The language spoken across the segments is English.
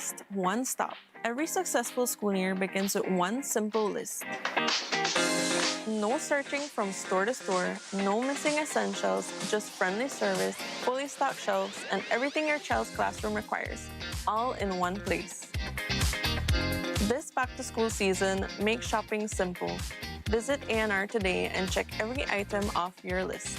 list, one stop. Every successful school year begins with one simple list. No searching from store to store, no missing essentials, just friendly service, fully stocked shelves, and everything your child's classroom requires, all in one place. This back-to-school season, make shopping simple. Visit ANR today and check every item off your list.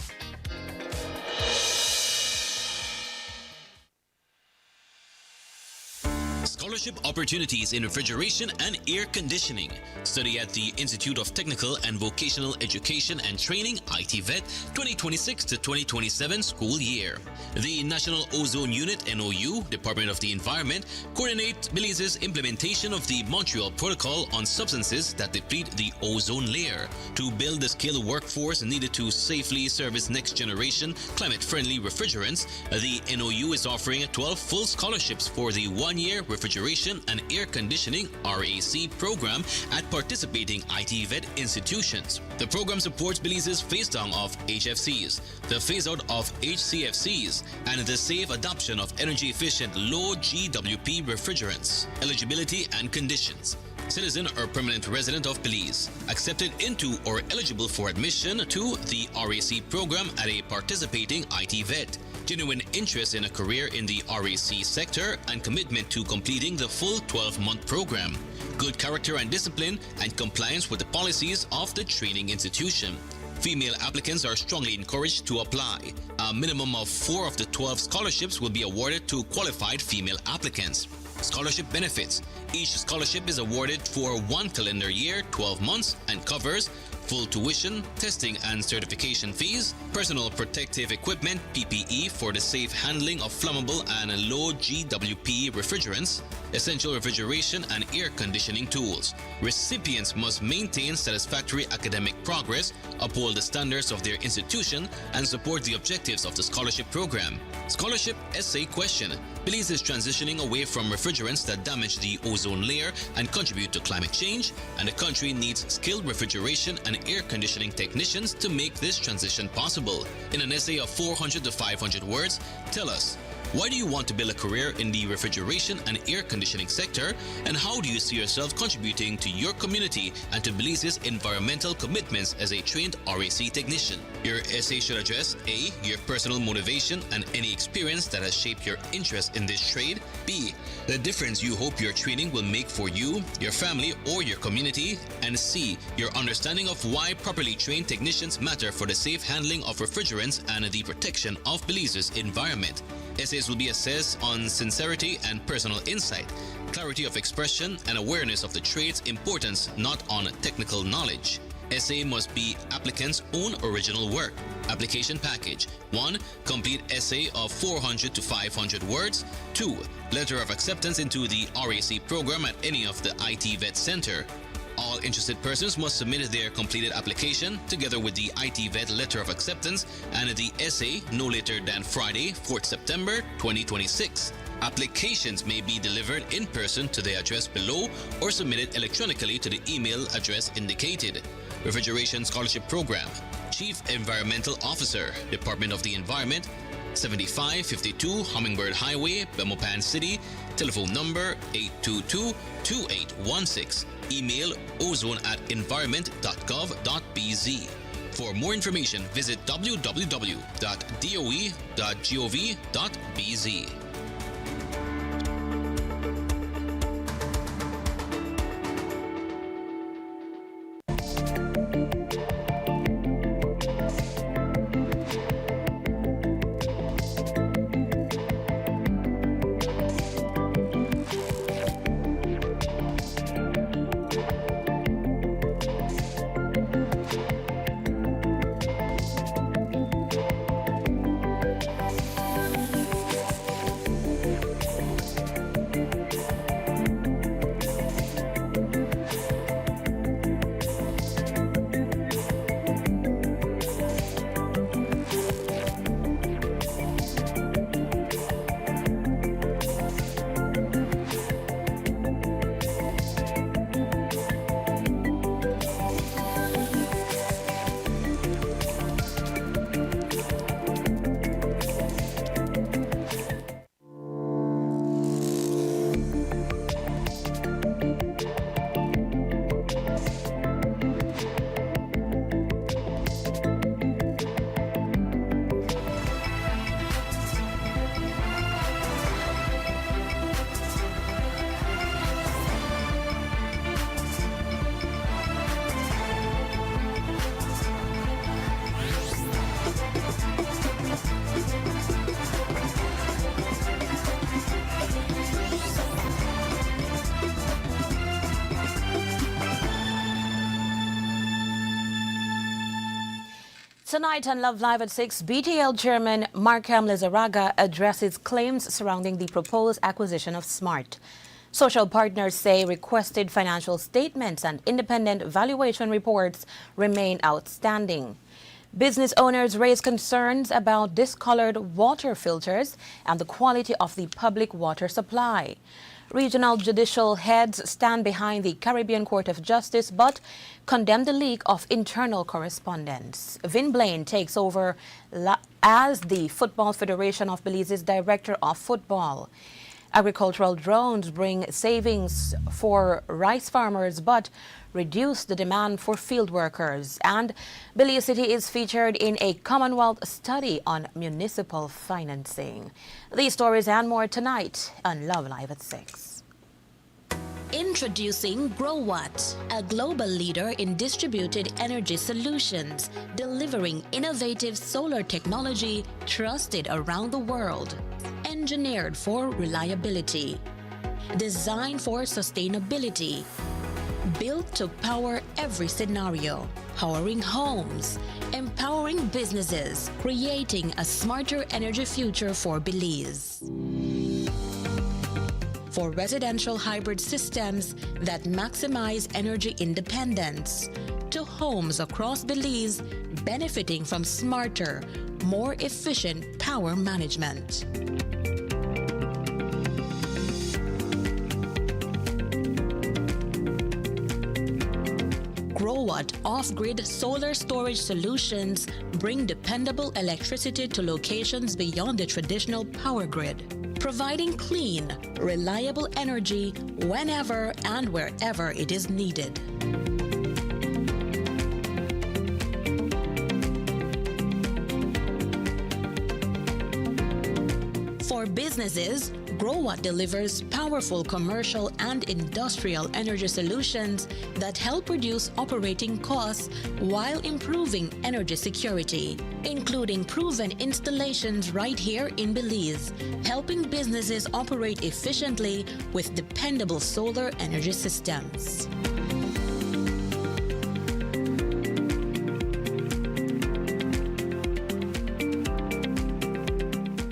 Scholarship opportunities in refrigeration and air conditioning. Study at the Institute of Technical and Vocational Education and Training, ITVET, 2026 to 2027 school year. The National Ozone Unit, NOU, Department of the Environment, coordinates Belize's implementation of the Montreal Protocol on substances that deplete the ozone layer to build the skilled workforce needed to safely service next-generation climate-friendly refrigerants. The NOU is offering 12 full scholarships for the one-year refrigeration and air conditioning RAC program at participating ITVET institutions. The program supports Belize's phase-down of HFCs, the phase-out of HCFCs, and the safe adoption of energy-efficient low GWP refrigerants. Eligibility and conditions. Citizen or permanent resident of Belize, accepted into or eligible for admission to the RAC program at a participating ITVET. Genuine interest in a career in the RAC sector and commitment to completing the full 12-month program. Good character and discipline and compliance with the policies of the training institution. Female applicants are strongly encouraged to apply. A minimum of 4 of the 12 scholarships will be awarded to qualified female applicants. Scholarship benefits. Each scholarship is awarded for 1 calendar year, 12 months, and covers full tuition, testing and certification fees, personal protective equipment PPE for the safe handling of flammable and low GWP refrigerants, essential refrigeration and air conditioning tools. Recipients must maintain satisfactory academic progress, uphold the standards of their institution, and support the objectives of the scholarship program. Scholarship essay question. Belize is transitioning away from refrigerants that damage the ozone layer and contribute to climate change, and the country needs skilled refrigeration and air conditioning technicians to make this transition possible. In an essay of 400 to 500 words, tell us, why do you want to build a career in the refrigeration and air conditioning sector, and how do you see yourself contributing to your community and to Belize's environmental commitments as a trained RAC technician? Your essay should address A. Your personal motivation and any experience that has shaped your interest in this trade. B. The difference you hope your training will make for you, your family, or your community. And C. Your understanding of why properly trained technicians matter for the safe handling of refrigerants and the protection of Belize's environment. Essays will be assessed on sincerity and personal insight, clarity of expression, and awareness of the trade's importance, not on technical knowledge. Essay must be applicant's own original work. Application package. 1. Complete essay of 400 to 500 words. 2. Letter of acceptance into the RAC program at any of the ITVET Center. All interested persons must submit their completed application together with the ITVET letter of acceptance and the essay no later than Friday, 4th September 2026. Applications may be delivered in person to the address below or submitted electronically to the email address indicated. Refrigeration Scholarship Program. Chief Environmental Officer, Department of the Environment, 7552 Hummingbird Highway, Belmopan City. Telephone number 822-2816. Email ozone@environment.gov.bz. For more information, visit www.doe.gov.bz. Tonight on Love Live at 6, BTL Chairman Markham Lizarraga addresses claims surrounding the proposed acquisition of Smart. Social partners say requested financial statements and independent valuation reports remain outstanding. Business owners raise concerns about discolored water filters and the quality of the public water supply. Regional judicial heads stand behind the Caribbean Court of Justice but condemn the leak of internal correspondence. Vin Blaine takes over as the Football Federation of Belize's Director of Football. Agricultural drones bring savings for rice farmers but reduce the demand for field workers. And Belize City is featured in a Commonwealth study on municipal financing. These stories and more tonight on Love Live at 6. Introducing GrowWatt, a global leader in distributed energy solutions, delivering innovative solar technology trusted around the world. Engineered for reliability, designed for sustainability, built to power every scenario, powering homes, empowering businesses, creating a smarter energy future for Belize. For residential hybrid systems that maximize energy independence, to homes across Belize benefiting from smarter, more efficient power management. GrowWatt off-grid solar storage solutions bring dependable electricity to locations beyond the traditional power grid, providing clean, reliable energy whenever and wherever it is needed. For businesses, GrowWatt delivers powerful commercial and industrial energy solutions that help reduce operating costs while improving energy security, including proven installations right here in Belize, helping businesses operate efficiently with dependable solar energy systems.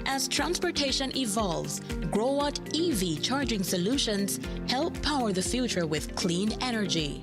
As transportation evolves, GrowWatt EV charging solutions help power the future with clean energy.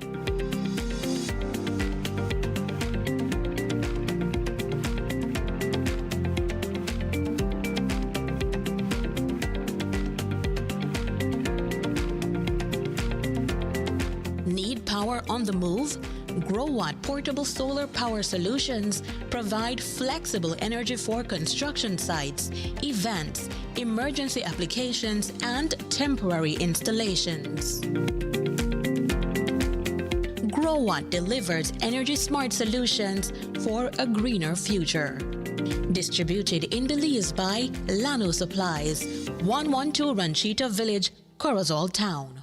Need power on the move? GrowWatt portable solar power solutions provide flexible energy for construction sites, events, emergency applications, and temporary installations. GrowWatt delivers energy-smart solutions for a greener future. Distributed in Belize by Lano Supplies, 112 Ranchita Village, Corozal Town.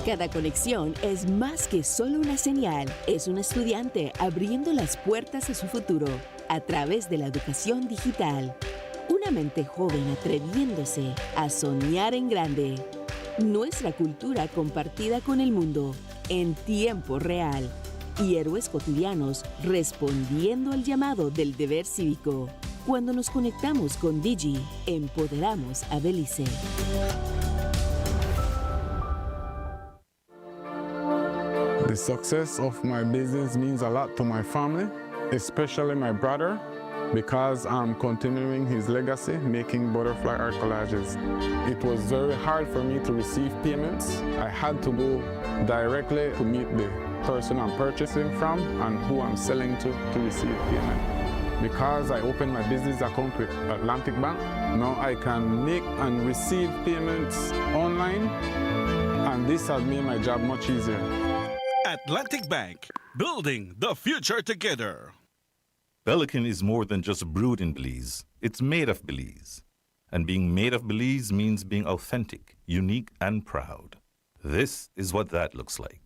Cada conexión es más que solo una señal, es un estudiante abriendo las puertas a su futuro a través de la educación digital. Una mente joven atreviéndose a soñar en grande. Nuestra cultura compartida con el mundo en tiempo real. Y héroes cotidianos respondiendo al llamado del deber cívico. Cuando nos conectamos con Digi, empoderamos a Belice. The success of my business means a lot to my family, especially my brother, because I'm continuing his legacy, making butterfly art collages. It was very hard for me to receive payments. I had to go directly to meet the person I'm purchasing from and who I'm selling to receive payment. Because I opened my business account with Atlantic Bank, now I can make and receive payments online, and this has made my job much easier. Atlantic Bank, building the future together. Pelican is more than just brewed in Belize. It's made of Belize. And being made of Belize means being authentic, unique, and proud. This is what that looks like.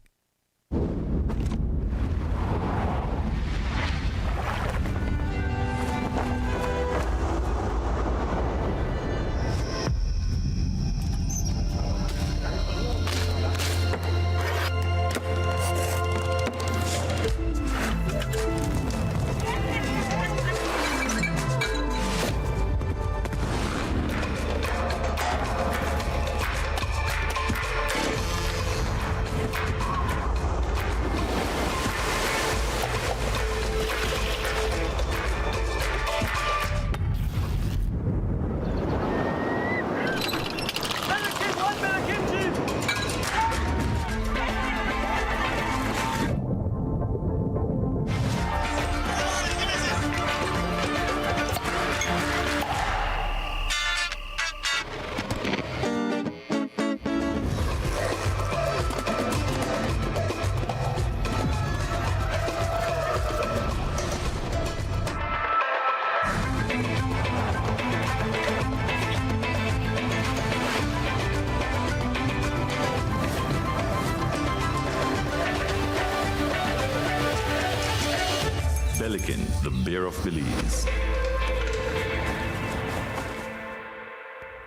Belikin, the beer of Belize.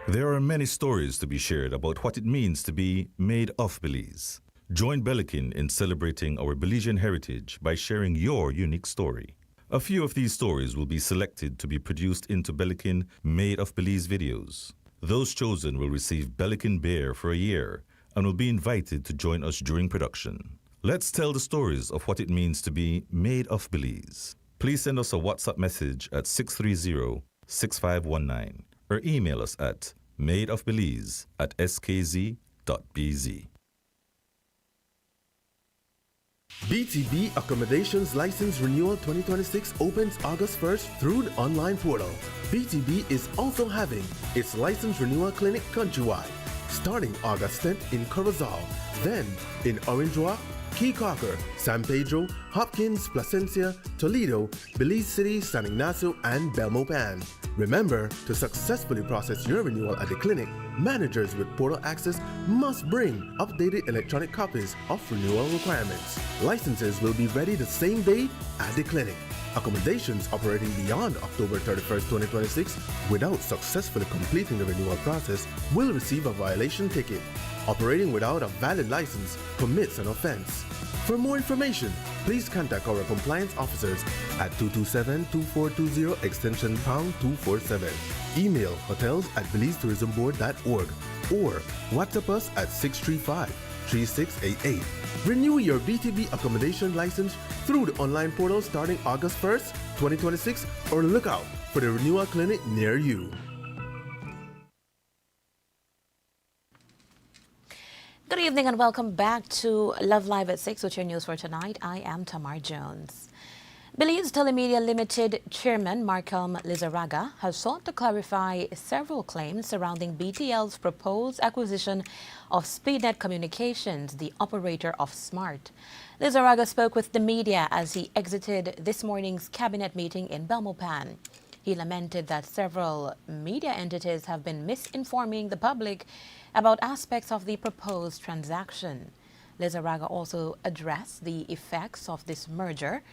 There are many stories to be shared about what it means to be made of Belize. Join Belikin in celebrating our Belizean heritage by sharing your unique story. A few of these stories will be selected to be produced into Belikin Made of Belize videos. Those chosen will receive Belikin beer for a year and will be invited to join us during production. Let's tell the stories of what it means to be made of Belize. Please send us a WhatsApp message at 630-6519 or email us at madeofbelize@skz.bz. BTB Accommodations License Renewal 2026 opens August 1st through the online portal. BTB is also having its license renewal clinic countrywide, starting August 10th in Corozal, then in Orange Walk, Key Cocker, San Pedro, Hopkins, Placencia, Toledo, Belize City, San Ignacio, and Belmopan. Remember, to successfully process your renewal at the clinic, managers with portal access must bring updated electronic copies of renewal requirements. Licenses will be ready the same day at the clinic. Accommodations operating beyond October 31st, 2026 without successfully completing the renewal process will receive a violation ticket. Operating without a valid license commits an offense. For more information, please contact our compliance officers at 227-2420 extension #247. Email hotels@belizetourismboard.org or WhatsApp us at 635-3688. Renew your BTB accommodation license through the online portal starting August 1st, 2026, or look out for the renewal clinic near you. Good evening and welcome back to Love Live at 6 with your news for tonight. I am Tamar Jones. Belize Telemedia Limited Chairman Markham Lizarraga has sought to clarify several claims surrounding BTL's proposed acquisition of SpeedNet Communications, the operator of Smart. Lizarraga spoke with the media as he exited this morning's cabinet meeting in Belmopan. He lamented that several media entities have been misinforming the public about aspects of the proposed transaction. Lizarraga also addressed the effects of this merger,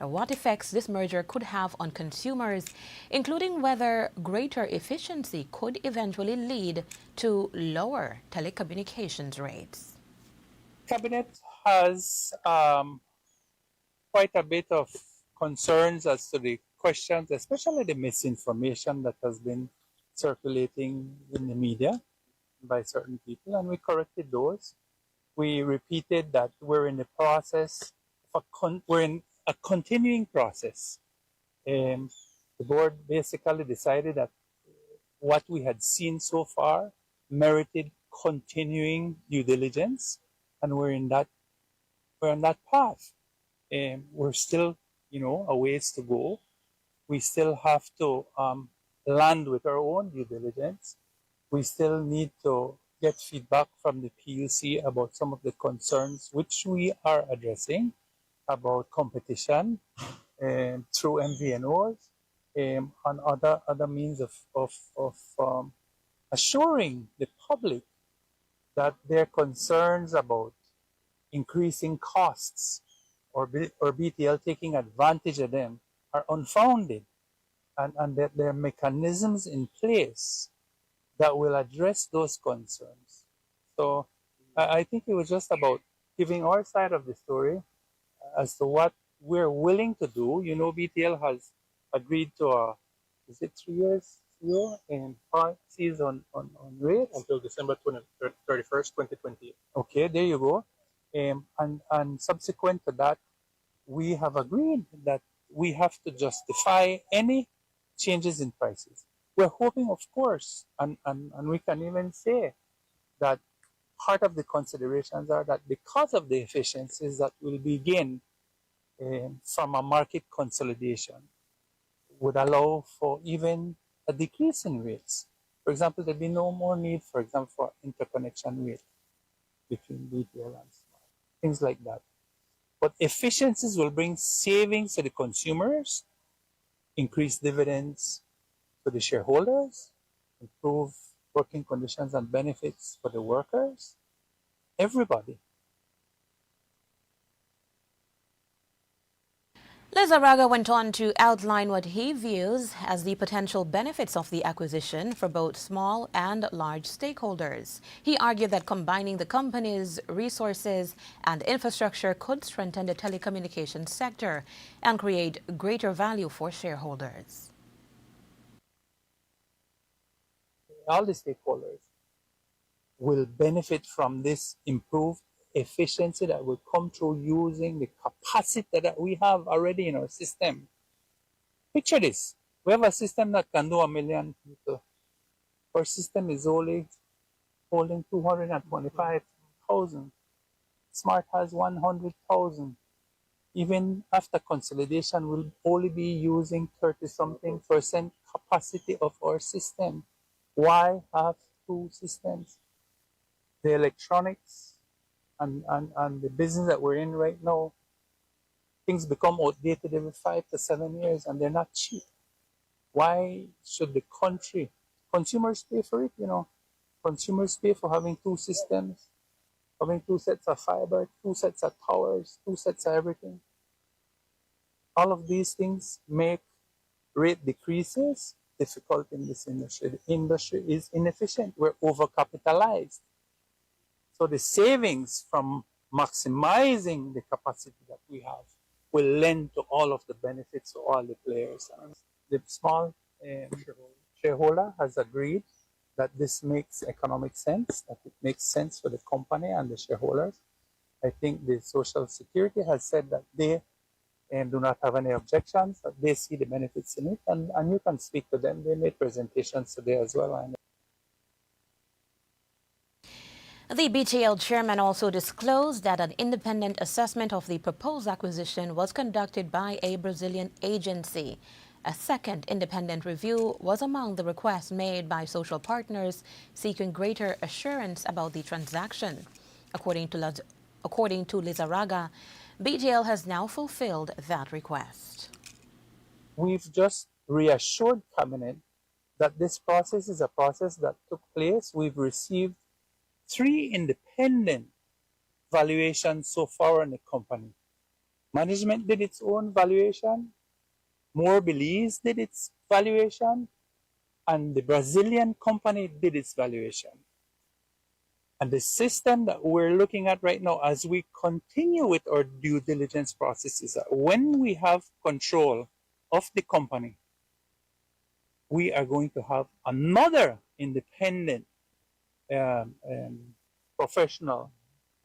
or what effects this merger could have on consumers, including whether greater efficiency could eventually lead to lower telecommunications rates. Cabinet has quite a bit of concerns as to the questions, especially the misinformation that has been circulating in the media by certain people, and we corrected those. We repeated that we're in the process of we're in a continuing process. The board basically decided that what we had seen so far merited continuing due diligence, and we're on that path. We're still, a ways to go. We still have to land with our own due diligence. We still need to get feedback from the PUC about some of the concerns which we are addressing about competition through MVNOs and other means of assuring the public that their concerns about increasing costs or BTL taking advantage of them are unfounded, and that there are mechanisms in place that will address those concerns. So I think it was just about giving our side of the story as to what we're willing to do. BTL has agreed to is it 3 years and policies on rates until December 31st, 2020. Okay, there you go. And subsequent to that, we have agreed that we have to justify any changes in prices. We're hoping, of course, and we can even say that part of the considerations are that because of the efficiencies that will begin from a market consolidation would allow for even a decrease in rates. For example, there'd be no more need, for example, for interconnection rate between BTL and Smart, things like that. But efficiencies will bring savings to the consumers, increase dividends to the shareholders, improve working conditions and benefits for the workers, everybody. Lizarraga went on to outline what he views as the potential benefits of the acquisition for both small and large stakeholders. He argued that combining the company's resources and infrastructure could strengthen the telecommunications sector and create greater value for shareholders. All the stakeholders will benefit from this improved efficiency that will come through using the capacity that we have already in our system. Picture this. We have a system that can do 1 million people. Our system is only holding 225,000. Smart has 100,000. Even after consolidation, we'll only be using 30-something% capacity of our system. Why have two systems? The electronics and the business that we're in right now, things become outdated every 5 to 7 years and they're not cheap. Why should the country, consumers pay for it, Consumers pay for having two systems, having 2 sets of fiber, 2 sets of towers, 2 sets of everything. All of these things make rate decreases difficult in this industry. The industry is inefficient. We're overcapitalized. So the savings from maximizing the capacity that we have will lend to all of the benefits to all the players. The small shareholder has agreed that this makes economic sense, that it makes sense for the company and the shareholders. I think the Social Security has said that they do not have any objections, that they see the benefits in it, and you can speak to them. They made presentations today as well. The BTL chairman also disclosed that an independent assessment of the proposed acquisition was conducted by a Brazilian agency. A second independent review was among the requests made by social partners seeking greater assurance about the transaction. According to Lizarraga, BTL has now fulfilled that request. We've just reassured Cabinet that this process is a process that took place. We've received 3 independent valuations so far on the company. Management did its own valuation, More Belize did its valuation, and the Brazilian company did its valuation. And the system that we're looking at right now as we continue with our due diligence process is that when we have control of the company, we are going to have another independent professional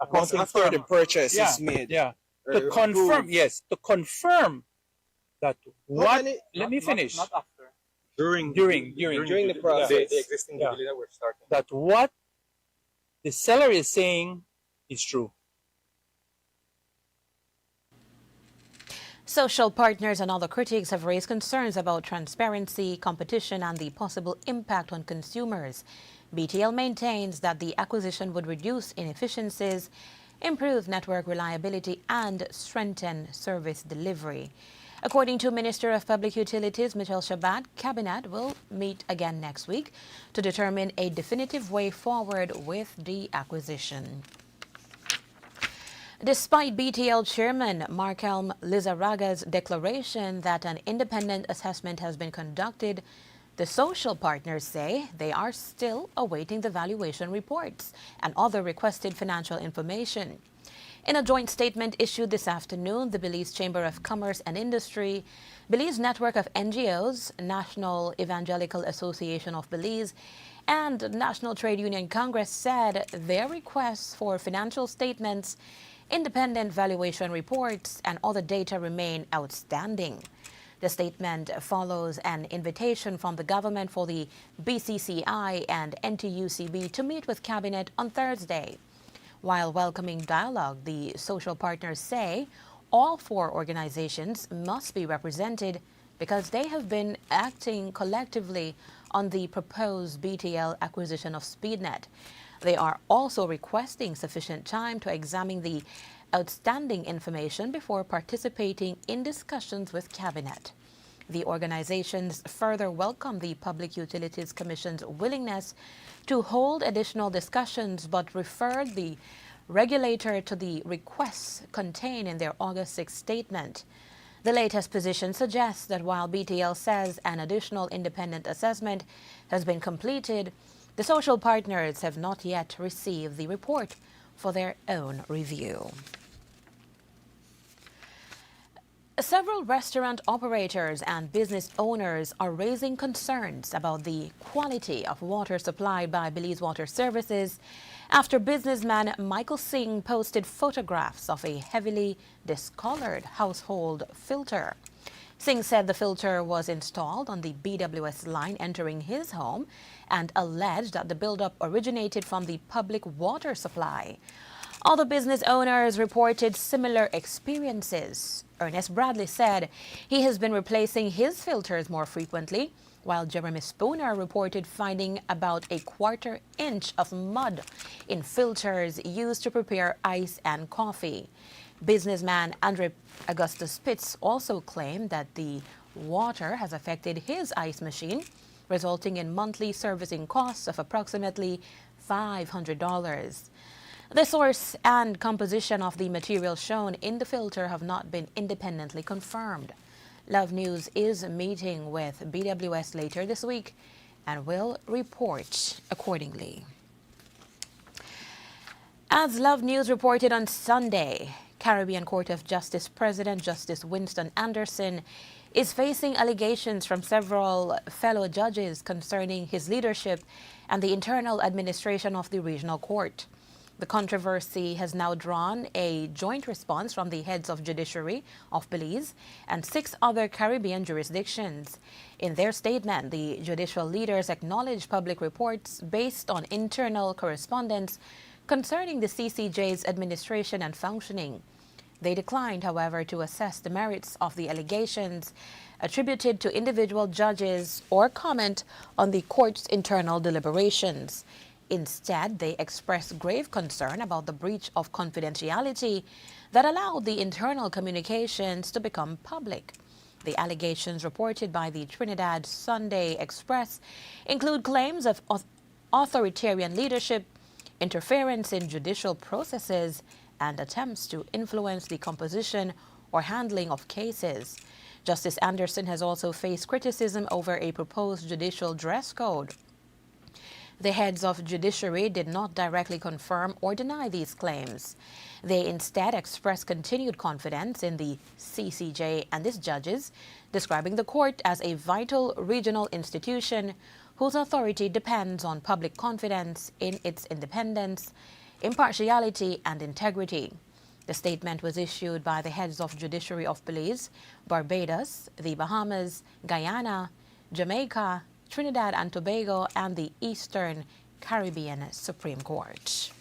accounting after firm. the purchase is made. Yeah, to confirm, to confirm that what. Let me finish. Not after. During the process, the existing due diligence we're starting. That what the seller is saying is true. Social partners and other critics have raised concerns about transparency, competition, and the possible impact on consumers. BTL maintains that the acquisition would reduce inefficiencies, improve network reliability, and strengthen service delivery. According to Minister of Public Utilities Michelle Shabat, Cabinet will meet again next week to determine a definitive way forward with the acquisition. Despite BTL Chairman Markelm Lizarraga's declaration that an independent assessment has been conducted, the social partners say they are still awaiting the valuation reports and other requested financial information. In a joint statement issued this afternoon, the Belize Chamber of Commerce and Industry, Belize Network of NGOs, National Evangelical Association of Belize, and National Trade Union Congress said their requests for financial statements, independent valuation reports, and other data remain outstanding. The statement follows an invitation from the government for the BCCI and NTUCB to meet with Cabinet on Thursday. While welcoming dialogue, the social partners say all 4 organizations must be represented because they have been acting collectively on the proposed BTL acquisition of SpeedNet. They are also requesting sufficient time to examine the outstanding information before participating in discussions with Cabinet. The organizations further welcome the Public Utilities Commission's willingness to hold additional discussions, but referred the regulator to the requests contained in their August 6 statement. The latest position suggests that while BTL says an additional independent assessment has been completed, the social partners have not yet received the report for their own review. Several restaurant operators and business owners are raising concerns about the quality of water supplied by Belize Water Services after businessman Michael Singh posted photographs of a heavily discolored household filter. Singh said the filter was installed on the BWS line entering his home and alleged that the buildup originated from the public water supply. Other business owners reported similar experiences. Ernest Bradley said he has been replacing his filters more frequently, while Jeremy Spooner reported finding about a quarter-inch of mud in filters used to prepare ice and coffee. Businessman Andre Augustus Spitz also claimed that the water has affected his ice machine, resulting in monthly servicing costs of approximately $500. The source and composition of the material shown in the filter have not been independently confirmed. Love News is meeting with BWS later this week and will report accordingly. As Love News reported on Sunday, Caribbean Court of Justice President Justice Winston Anderson is facing allegations from several fellow judges concerning his leadership and the internal administration of the regional court. The controversy has now drawn a joint response from the heads of judiciary of Belize and 6 other Caribbean jurisdictions. In their statement, the judicial leaders acknowledged public reports based on internal correspondence concerning the CCJ's administration and functioning. They declined, however, to assess the merits of the allegations attributed to individual judges or comment on the court's internal deliberations. Instead, they expressed grave concern about the breach of confidentiality that allowed the internal communications to become public. The allegations reported by the Trinidad Sunday Express include claims of authoritarian leadership, interference in judicial processes, and attempts to influence the composition or handling of cases. Justice Anderson has also faced criticism over a proposed judicial dress code. The heads of judiciary did not directly confirm or deny these claims. They instead expressed continued confidence in the CCJ and its judges, describing the court as a vital regional institution whose authority depends on public confidence in its independence, impartiality, and integrity. The statement was issued by the heads of judiciary of Belize, Barbados, the Bahamas, Guyana, Jamaica, Trinidad and Tobago, and the Eastern Caribbean Supreme Court.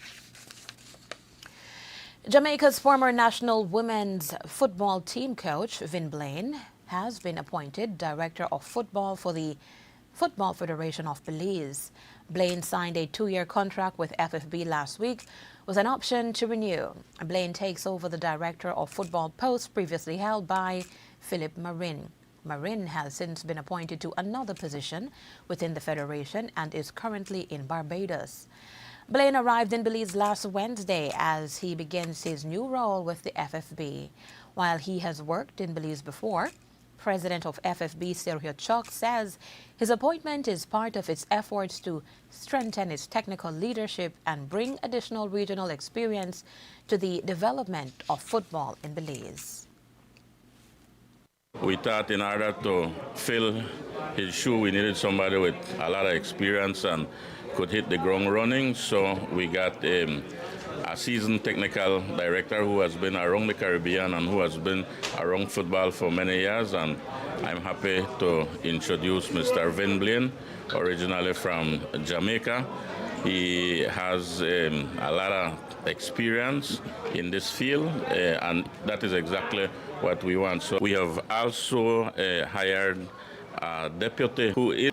Jamaica's former national women's football team coach, Vin Blaine, has been appointed Director of Football for the Football Federation of Belize. Blaine signed a 2-year contract with FFB last week with an option to renew. Blaine takes over the Director of Football post previously held by Philip Marin. Marin has since been appointed to another position within the Federation and is currently in Barbados. Blaine arrived in Belize last Wednesday as he begins his new role with the FFB. While he has worked in Belize before, President of FFB Sergio Choc says his appointment is part of its efforts to strengthen its technical leadership and bring additional regional experience to the development of football in Belize. We thought in order to fill his shoe, we needed somebody with a lot of experience and could hit the ground running. So we got a seasoned technical director who has been around the Caribbean and who has been around football for many years. And I'm happy to introduce Mr. Vin Blaine, originally from Jamaica. He has a lot of experience in this field, and that is exactly what we want. So we have also hired a deputy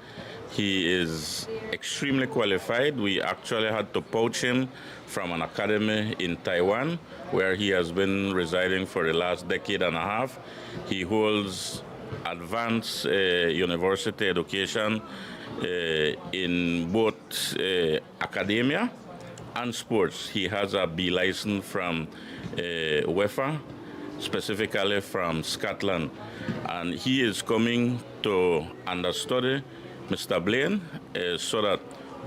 he is extremely qualified. We actually had to poach him from an academy in Taiwan, where he has been residing for the last decade and a half. He holds advanced university education in both academia and sports. He has a B license from UEFA, specifically from Scotland. And he is coming to understudy Mr. Blaine so that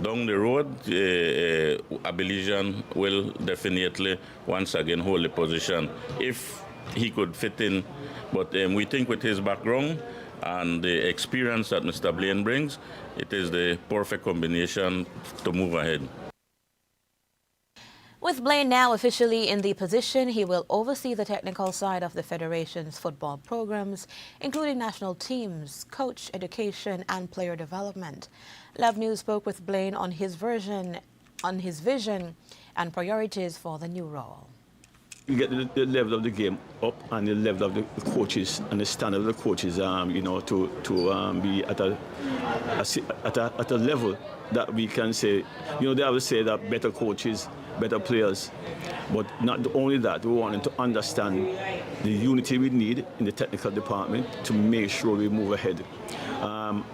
down the road, a Belizean will definitely once again hold the position if he could fit in. But we think with his background and the experience that Mr. Blaine brings, it is the perfect combination to move ahead. With Blaine now officially in the position, he will oversee the technical side of the Federation's football programs, including national teams, coach education, and player development. Love News spoke with Blaine on his vision and priorities for the new role. You get the level of the game up and the level of the coaches and the standard of the coaches, to be at a level that we can say, they always say that better coaches, better players, but not only that, we want them to understand the unity we need in the technical department to make sure we move ahead. I'm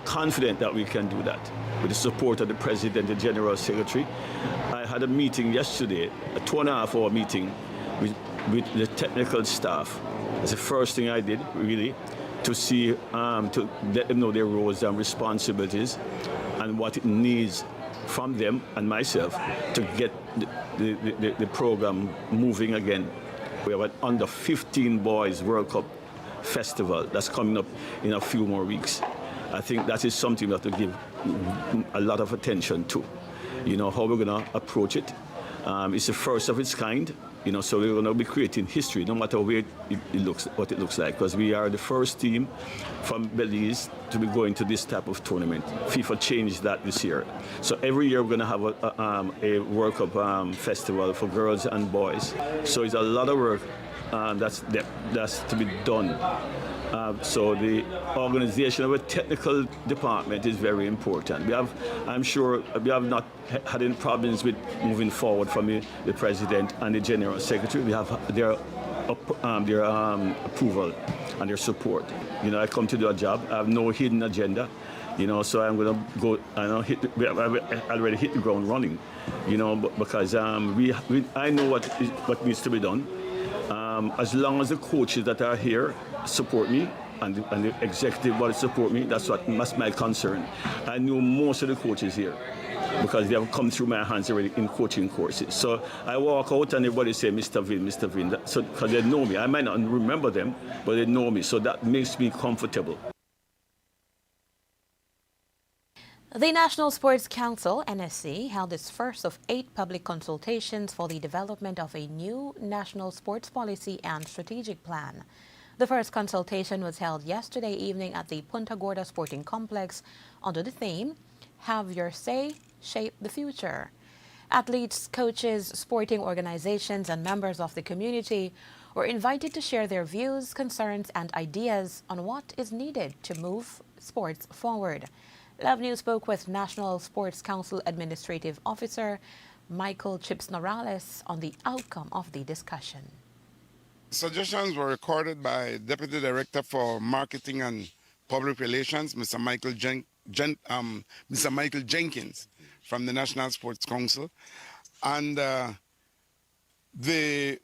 confident that we can do that with the support of the President and General Secretary. I had a meeting yesterday, a 2.5-hour meeting with the technical staff. It's the first thing I did, really, to see, to let them know their roles and responsibilities and what it needs from them and myself to get the program moving again. We have an under 15 boys World Cup festival that's coming up in a few more weeks. I think that is something we have to give a lot of attention to. How we're going to approach it. It's the first of its kind, so we're going to be creating history, no matter where what it looks like, because we are the first team from Belize to be going to this type of tournament. FIFA changed that this year. So every year we're going to have a World Cup festival for girls and boys. So it's a lot of work that's to be done. So the organization of a technical department is very important. I'm sure we have not had any problems with moving forward from the President and the General Secretary. We have their approval and their support. I come to do a job. I have no hidden agenda. So I'm going to go and we have already hit the ground running. Because I know what needs to be done. As long as the coaches that are here support me and the executive body support me, that's my concern. I know most of the coaches here because they have come through my hands already in coaching courses. So I walk out and everybody say, Mr. Vin, Mr. Vin, so because they know me. I might not remember them, but they know me, so that makes me comfortable. The National Sports Council, NSC, held its first of 8 public consultations for the development of a new national sports policy and strategic plan. The first consultation was held yesterday evening at the Punta Gorda Sporting Complex under the theme, Have Your Say, Shape the Future. Athletes, coaches, sporting organizations, and members of the community were invited to share their views, concerns, and ideas on what is needed to move sports forward. Love News spoke with National Sports Council Administrative Officer Michael Chips Norales on the outcome of the discussion. Suggestions were recorded by Deputy Director for Marketing and Public Relations, Mr. Michael Jenkins from the National Sports Council, and the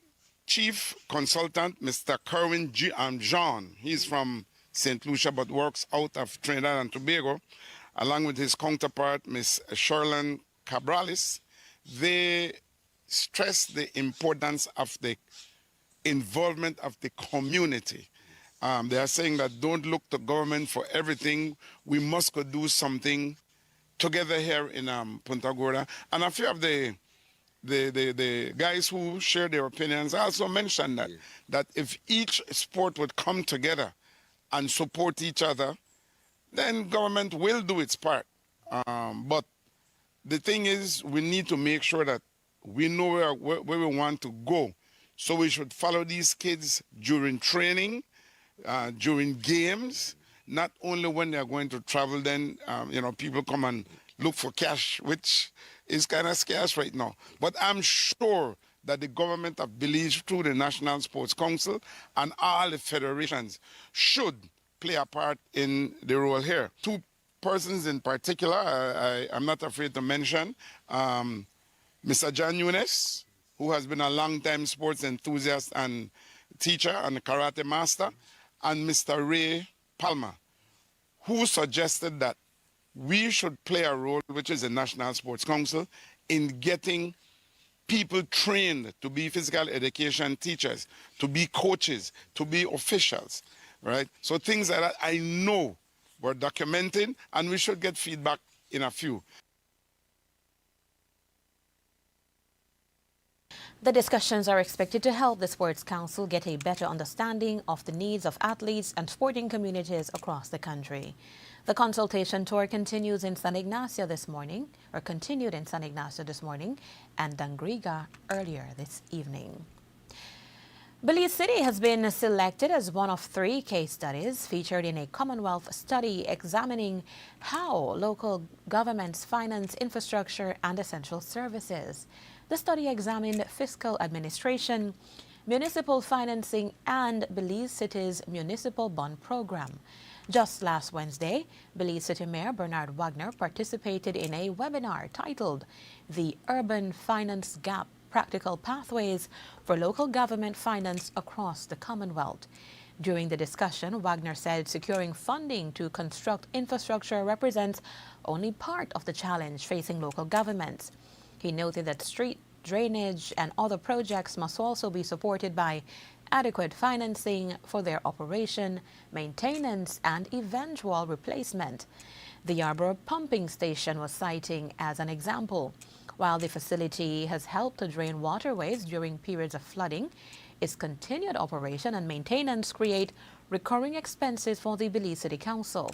Chief Consultant, Mr. Kerwin John. He's from St. Lucia but works out of Trinidad and Tobago, along with his counterpart, Ms. Sherlyn Cabrales. They stress the importance of the involvement of the community. They are saying that don't look to government for everything. We must go do something together here in Punta Gorda. And a few of the guys who share their opinions also mentioned that if each sport would come together and support each other, then government will do its part. But the thing is, we need to make sure that we know where we want to go. So we should follow these kids during training, during games, not only when they're going to travel. Then, people come and look for cash, which is kind of scarce right now. But I'm sure that the government of Belize, through the National Sports Council and all the federations, should play a part in the role here. 2 persons in particular, I'm not afraid to mention, Mr. John Younes, who has been a long-time sports enthusiast and teacher and a karate master, and Mr. Ray Palmer, who suggested that we should play a role, which is the National Sports Council, in getting people trained to be physical education teachers, to be coaches, to be officials, right? So things like that I know we're documenting, and we should get feedback in a few. The discussions are expected to help the Sports Council get a better understanding of the needs of athletes and sporting communities across the country. The consultation tour continued in San Ignacio this morning, and Dangriga earlier this evening. Belize City has been selected as one of 3 case studies featured in a Commonwealth study examining how local governments finance infrastructure and essential services. The study examined fiscal administration, municipal financing, and Belize City's municipal bond program. Just last Wednesday, Belize City Mayor Bernard Wagner participated in a webinar titled The Urban Finance Gap: Practical Pathways for Local Government Finance Across the Commonwealth. During the discussion, Wagner said securing funding to construct infrastructure represents only part of the challenge facing local governments. He noted that street drainage and other projects must also be supported by adequate financing for their operation, maintenance, and eventual replacement. The Yarborough pumping station was citing as an example. While the facility has helped to drain waterways during periods of flooding, its continued operation and maintenance create recurring expenses for the Belize City Council.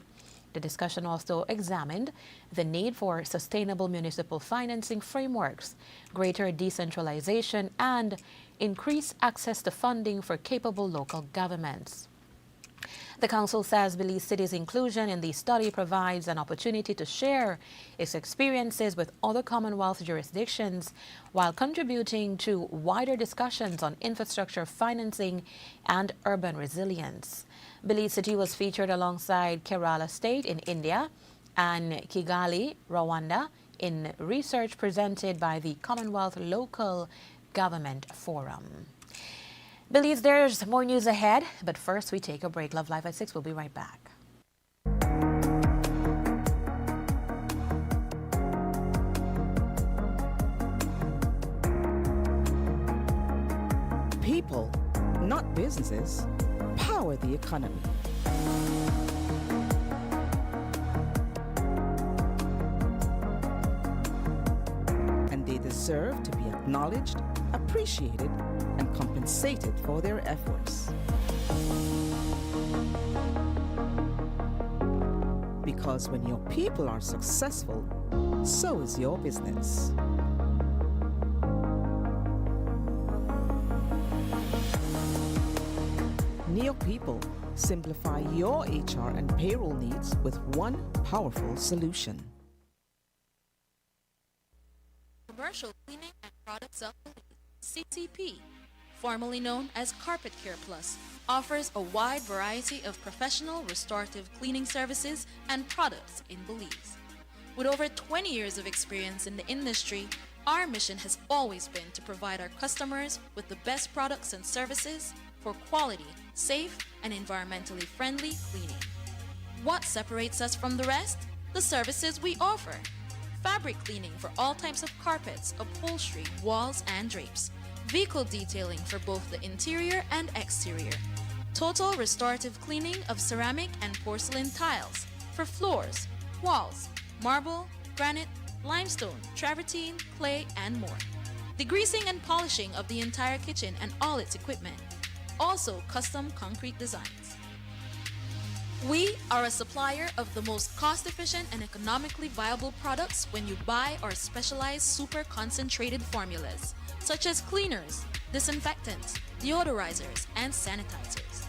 The discussion also examined the need for sustainable municipal financing frameworks, greater decentralization, and increased access to funding for capable local governments. The Council says Belize City's inclusion in the study provides an opportunity to share its experiences with other Commonwealth jurisdictions while contributing to wider discussions on infrastructure financing and urban resilience. Belize City was featured alongside Kerala State in India and Kigali, Rwanda, in research presented by the Commonwealth Local Government Forum. Belize, there's more news ahead, but first we take a break. Love Live at 6. We'll be right back. People, not businesses, power the economy. And they deserve to be acknowledged, appreciated, and compensated for their efforts. Because when your people are successful, so is your business. Neo People, simplify your HR and payroll needs with one powerful solution. Commercial Cleaning and Products of Belize, CCP, formerly known as Carpet Care Plus, offers a wide variety of professional restorative cleaning services and products in Belize. With over 20 years of experience in the industry, our mission has always been to provide our customers with the best products and services for quality, safe, and environmentally friendly cleaning. What separates us from the rest? The services we offer. Fabric cleaning for all types of carpets, upholstery, walls, and drapes. Vehicle detailing for both the interior and exterior. Total restorative cleaning of ceramic and porcelain tiles for floors, walls, marble, granite, limestone, travertine, clay, and more. Degreasing and polishing of the entire kitchen and all its equipment. Also custom concrete designs. We are a supplier of the most cost-efficient and economically viable products when you buy our specialized super concentrated formulas, such as cleaners, disinfectants, deodorizers, and sanitizers.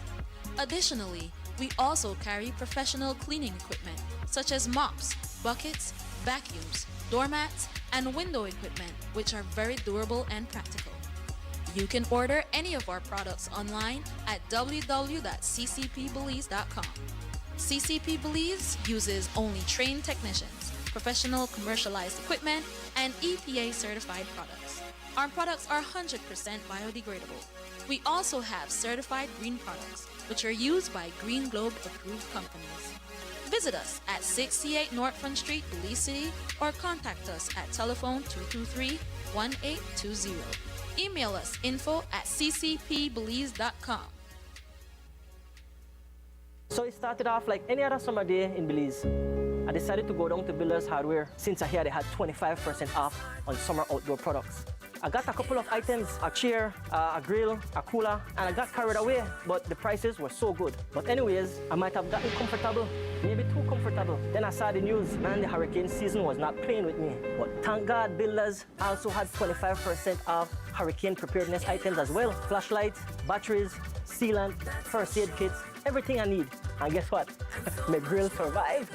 Additionally, we also carry professional cleaning equipment, such as mops, buckets, vacuums, doormats, and window equipment, which are very durable and practical. You can order any of our products online at www.ccpbelize.com. CCP Belize uses only trained technicians professional commercialized equipment, and EPA certified products. Our products are 100% biodegradable. We also have certified green products, which are used by Green Globe approved companies. Visit us at 68 North Front Street, Belize City, or contact us at telephone 223-1820. Email us info@ccpbelize.com. So it started off like any other summer day in Belize. I decided to go down to Builders Hardware since I heard they had 25% off on summer outdoor products. I got a couple of items, a chair, a grill, a cooler, and I got carried away, but the prices were so good. But anyways, I might have gotten comfortable, maybe too comfortable. Then I saw the news, man, the hurricane season was not playing with me. But thank God Builders also had 25% off hurricane preparedness items as well. Flashlights, batteries, sealant, first aid kits, everything I need. And guess what? My grill survived.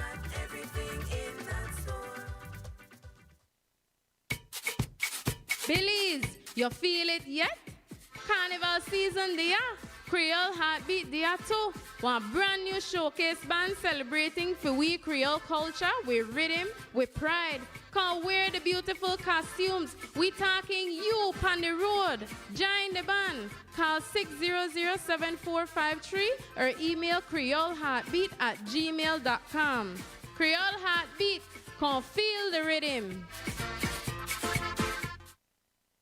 Belize, you feel it yet? Carnival season there. Creole Heartbeat there too. One brand new showcase band celebrating for we Creole culture with rhythm, with pride. Come wear the beautiful costumes. We talking you on the road. Join the band. Call 600-7453 or email creoleheartbeat@gmail.com. Creole Heartbeat, come feel the rhythm.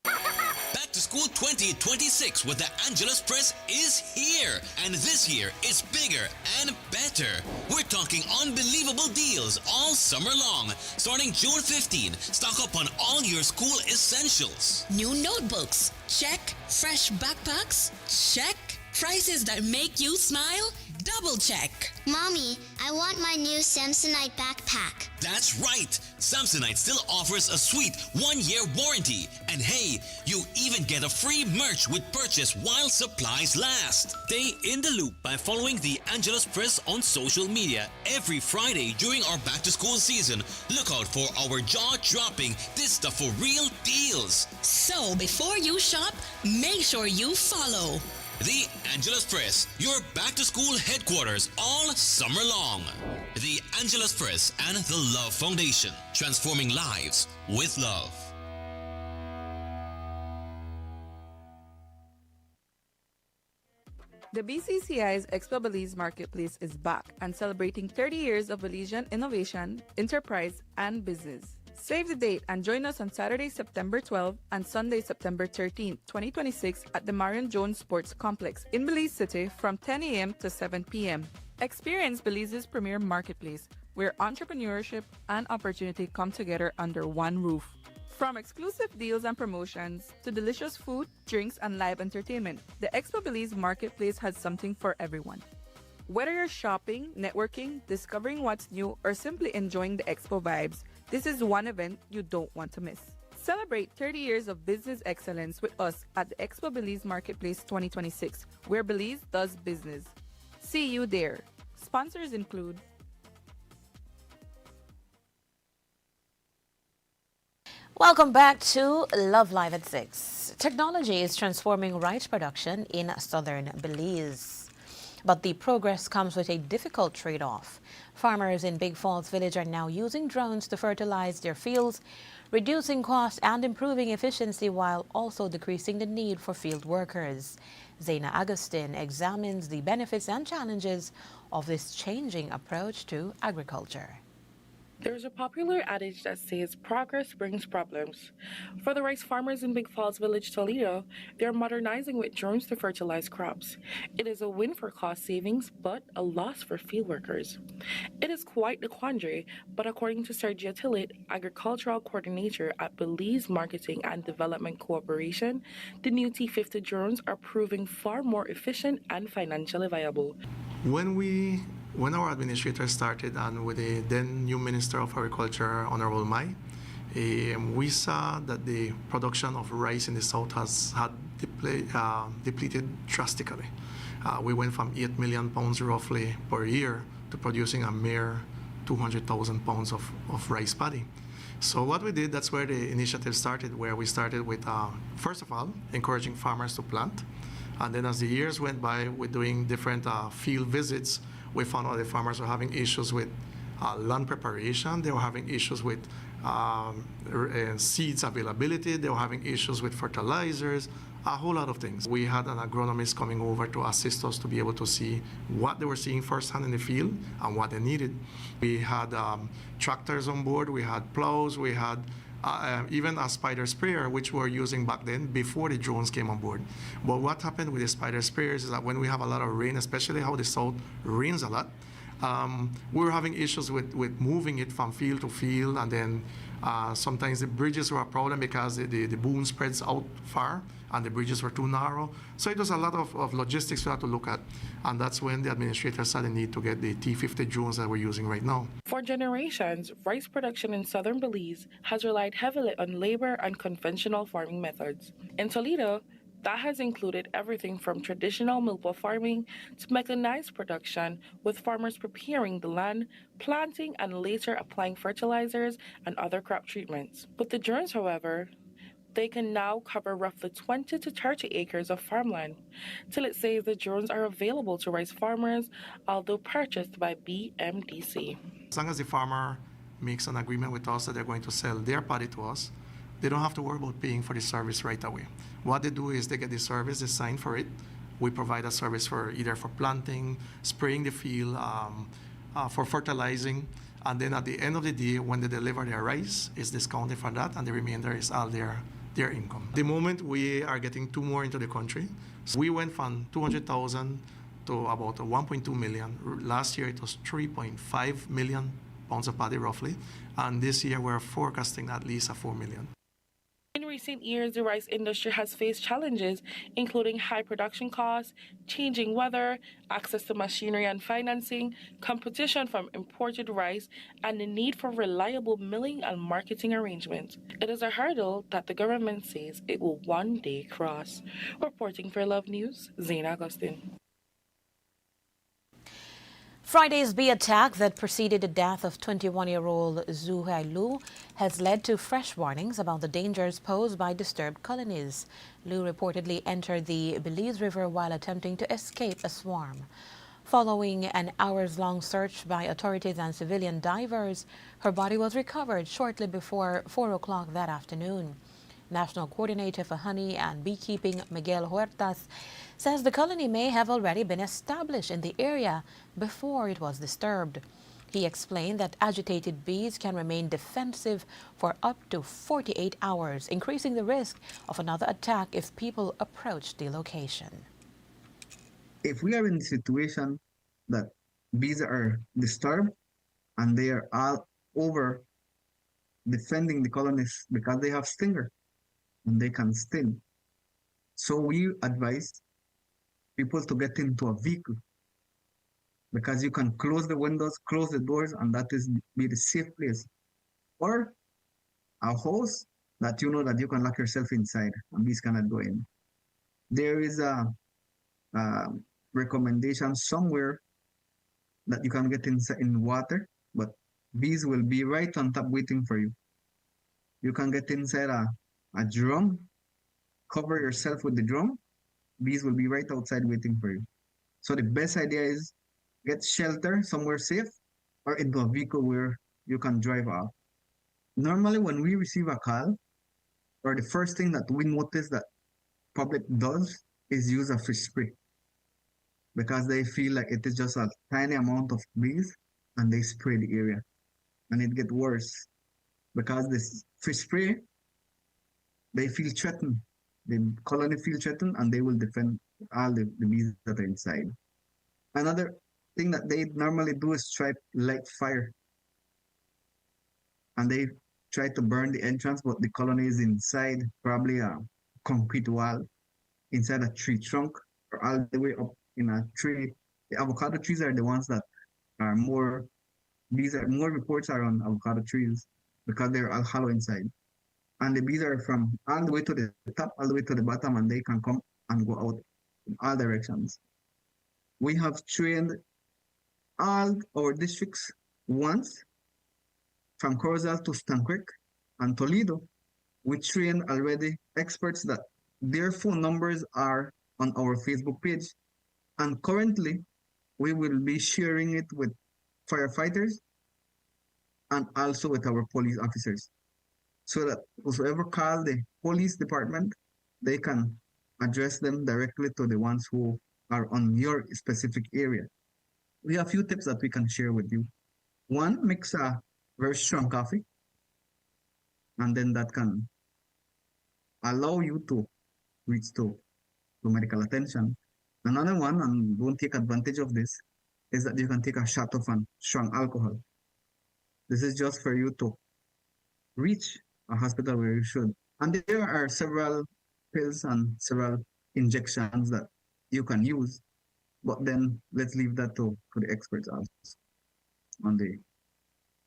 Back to School 2026 with the Angelus Press is here. And this year is bigger and better. We're talking unbelievable deals all summer long. Starting June 15, stock up on all your school essentials. New notebooks, check. Fresh backpacks, check. Prices that make you smile, double check. Mommy, I want my new Samsonite backpack. That's right. Samsonite still offers a sweet 1-year warranty. And hey, you even get a free merch with purchase while supplies last. Stay in the loop by following the Angelus Press on social media. Every Friday during our back-to-school season, look out for our jaw-dropping This Stuff for Real deals. So before you shop, make sure you follow The Angelus Press, your back-to-school headquarters all summer long. The Angelus Press and the Love Foundation, transforming lives with love. The BCCI's Expo Belize Marketplace is back and celebrating 30 years of Belizean innovation, enterprise, and business. Save the date and join us on Saturday, September 12 and Sunday, September 13, 2026 at the Marion Jones Sports Complex in Belize City from 10 a.m. to 7 p.m. Experience Belize's premier marketplace where entrepreneurship and opportunity come together under one roof. From exclusive deals and promotions to delicious food, drinks, and live entertainment, the Expo Belize Marketplace has something for everyone. Whether you're shopping, networking, discovering what's new, or simply enjoying the Expo vibes, this is one event you don't want to miss. Celebrate 30 years of business excellence with us at the Expo Belize Marketplace 2026, where Belize does business. See you there. Sponsors include Welcome back to Love Live at 6. Technology is transforming rice production in southern Belize. But the progress comes with a difficult trade-off. Farmers in Big Falls Village are now using drones to fertilize their fields, reducing costs and improving efficiency while also decreasing the need for field workers. Zaina Agustin examines the benefits and challenges of this changing approach to agriculture. There's a popular adage that says progress brings problems. For the rice farmers in Big Falls Village, Toledo, they're modernizing with drones to fertilize crops. It is a win for cost savings, but a loss for field workers. It is quite the quandary, but according to Sergio Tillett, agricultural coordinator at Belize Marketing and Development Corporation, the new T50 drones are proving far more efficient and financially viable. When our administrator started and with the then new Minister of Agriculture, Honorable Mai, we saw that the production of rice in the south had depleted drastically. We went from 8 million pounds roughly per year to producing a mere 200,000 pounds of rice paddy. So what we did, that's where the initiative started, where we started with, first of all, encouraging farmers to plant. And then as the years went by, we're doing different field visits. We found out the farmers were having issues with land preparation. They were having issues with seeds availability. They were having issues with fertilizers, a whole lot of things. We had an agronomist coming over to assist us to be able to see what they were seeing firsthand in the field and what they needed. We had tractors on board, we had plows, we had even a spider sprayer, which we were using back then before the drones came on board. But what happened with the spider sprayers is that when we have a lot of rain, especially how the south rains a lot, we were having issues with moving it from field to field, and then sometimes the bridges were a problem because the boom spreads out far and the bridges were too narrow. So it was a lot of logistics we had to look at, and that's when the administrator saw the need to get the T-50 drones that we're using right now. For generations, rice production in southern Belize has relied heavily on labor and conventional farming methods. In Toledo, that has included everything from traditional milpa farming to mechanized production, with farmers preparing the land, planting, and later applying fertilizers and other crop treatments. With the drones, however, they can now cover roughly 20 to 30 acres of farmland. Till it says the drones are available to rice farmers, although purchased by BMDC. As long as the farmer makes an agreement with us that they're going to sell their paddy to us, they don't have to worry about paying for the service right away. What they do is they get the service, they sign for it. We provide a service for either for planting, spraying the field, for fertilizing, and then at the end of the day, when they deliver their rice, it's discounted for that, and the remainder is all their income. The moment we are getting 2 more into the country, so we went from 200,000 to about 1.2 million. Last year it was 3.5 million pounds of paddy roughly, and this year we're forecasting at least 4 million. In recent years, the rice industry has faced challenges, including high production costs, changing weather, access to machinery and financing, competition from imported rice, and the need for reliable milling and marketing arrangements. It is a hurdle that the government says it will one day cross. Reporting for Love News, Zane Augustine. Friday's bee attack that preceded the death of 21-year-old Zhu Hailu has led to fresh warnings about the dangers posed by disturbed colonies. Lu reportedly entered the Belize River while attempting to escape a swarm. Following an hours-long search by authorities and civilian divers, her body was recovered shortly before 4 o'clock that afternoon. National Coordinator for Honey and Beekeeping, Miguel Huertas, says the colony may have already been established in the area before it was disturbed. He explained that agitated bees can remain defensive for up to 48 hours, increasing the risk of another attack if people approach the location. If we are in a situation that bees are disturbed and they are all over defending the colonies because they have stinger and they can sting, so we advise people to get into a vehicle because you can close the windows, close the doors, and that is be the safe place. Or a house that you know that you can lock yourself inside and bees cannot go in. There is a recommendation somewhere that you can get inside in water, but bees will be right on top waiting for you. You can get inside a drum, cover yourself with the drum, bees will be right outside waiting for you. So the best idea is get shelter somewhere safe or into a vehicle where you can drive off. Normally when we receive a call, or the first thing that we notice that public does is use a fish spray because they feel like it is just a tiny amount of bees and they spray the area. And it gets worse because this fish spray, they feel threatened. The colony feel threatened and they will defend all the bees that are inside. Another thing that they normally do is try to light fire. And they try to burn the entrance, but the colony is inside, probably a concrete wall, inside a tree trunk, or all the way up in a tree. The avocado trees are the ones that are more, these are more reports are on avocado trees because they're all hollow inside. And the bees are from all the way to the top, all the way to the bottom, and they can come and go out in all directions. We have trained all our districts once, from Corozal to Stankwek and Toledo. We trained already experts that their phone numbers are on our Facebook page. And currently, we will be sharing it with firefighters and also with our police officers, so that whoever calls the police department, they can address them directly to the ones who are on your specific area. We have a few tips that we can share with you. One, mix a very strong coffee, and then that can allow you to reach to medical attention. Another one, and don't take advantage of this, is that you can take a shot of strong alcohol. This is just for you to reach a hospital where you should. And there are several pills and several injections that you can use, but then let's leave that to the experts on the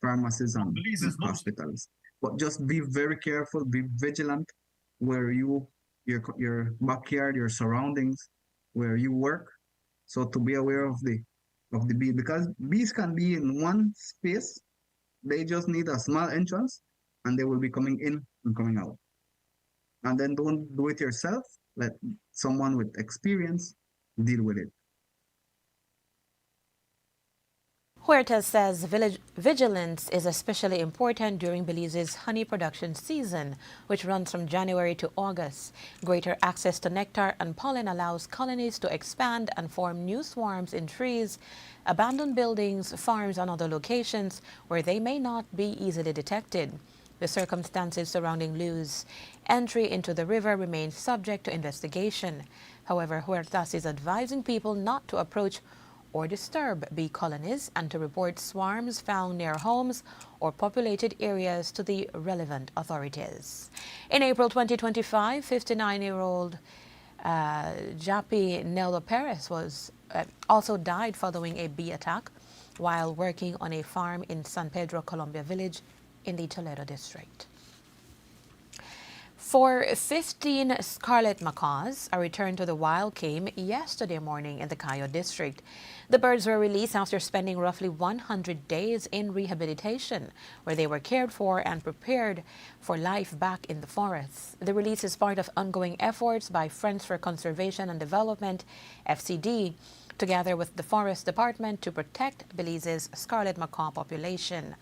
pharmacies and hospitals. But just be very careful, be vigilant where your backyard, your surroundings, where you work. So to be aware of the bee, because bees can be in one space. They just need a small entrance and they will be coming in and coming out. And then don't do it yourself. Let someone with experience deal with it. Huerta says vigilance is especially important during Belize's honey production season, which runs from January to August. Greater access to nectar and pollen allows colonies to expand and form new swarms in trees, abandoned buildings, farms, and other locations where they may not be easily detected. The circumstances surrounding Lu's entry into the river remain subject to investigation. However, Huertas is advising people not to approach or disturb bee colonies and to report swarms found near homes or populated areas to the relevant authorities. In April 2025, 59-year-old Japi Nello Perez was also died following a bee attack while working on a farm in San Pedro Colombia village in the Toledo district. For 15 scarlet macaws, a return to the wild came yesterday morning in the Cayo district. The birds were released after spending roughly 100 days in rehabilitation, where they were cared for and prepared for life back in the forests. The release is part of ongoing efforts by Friends for Conservation and Development, FCD, together with the Forest Department to protect Belize's scarlet macaw population.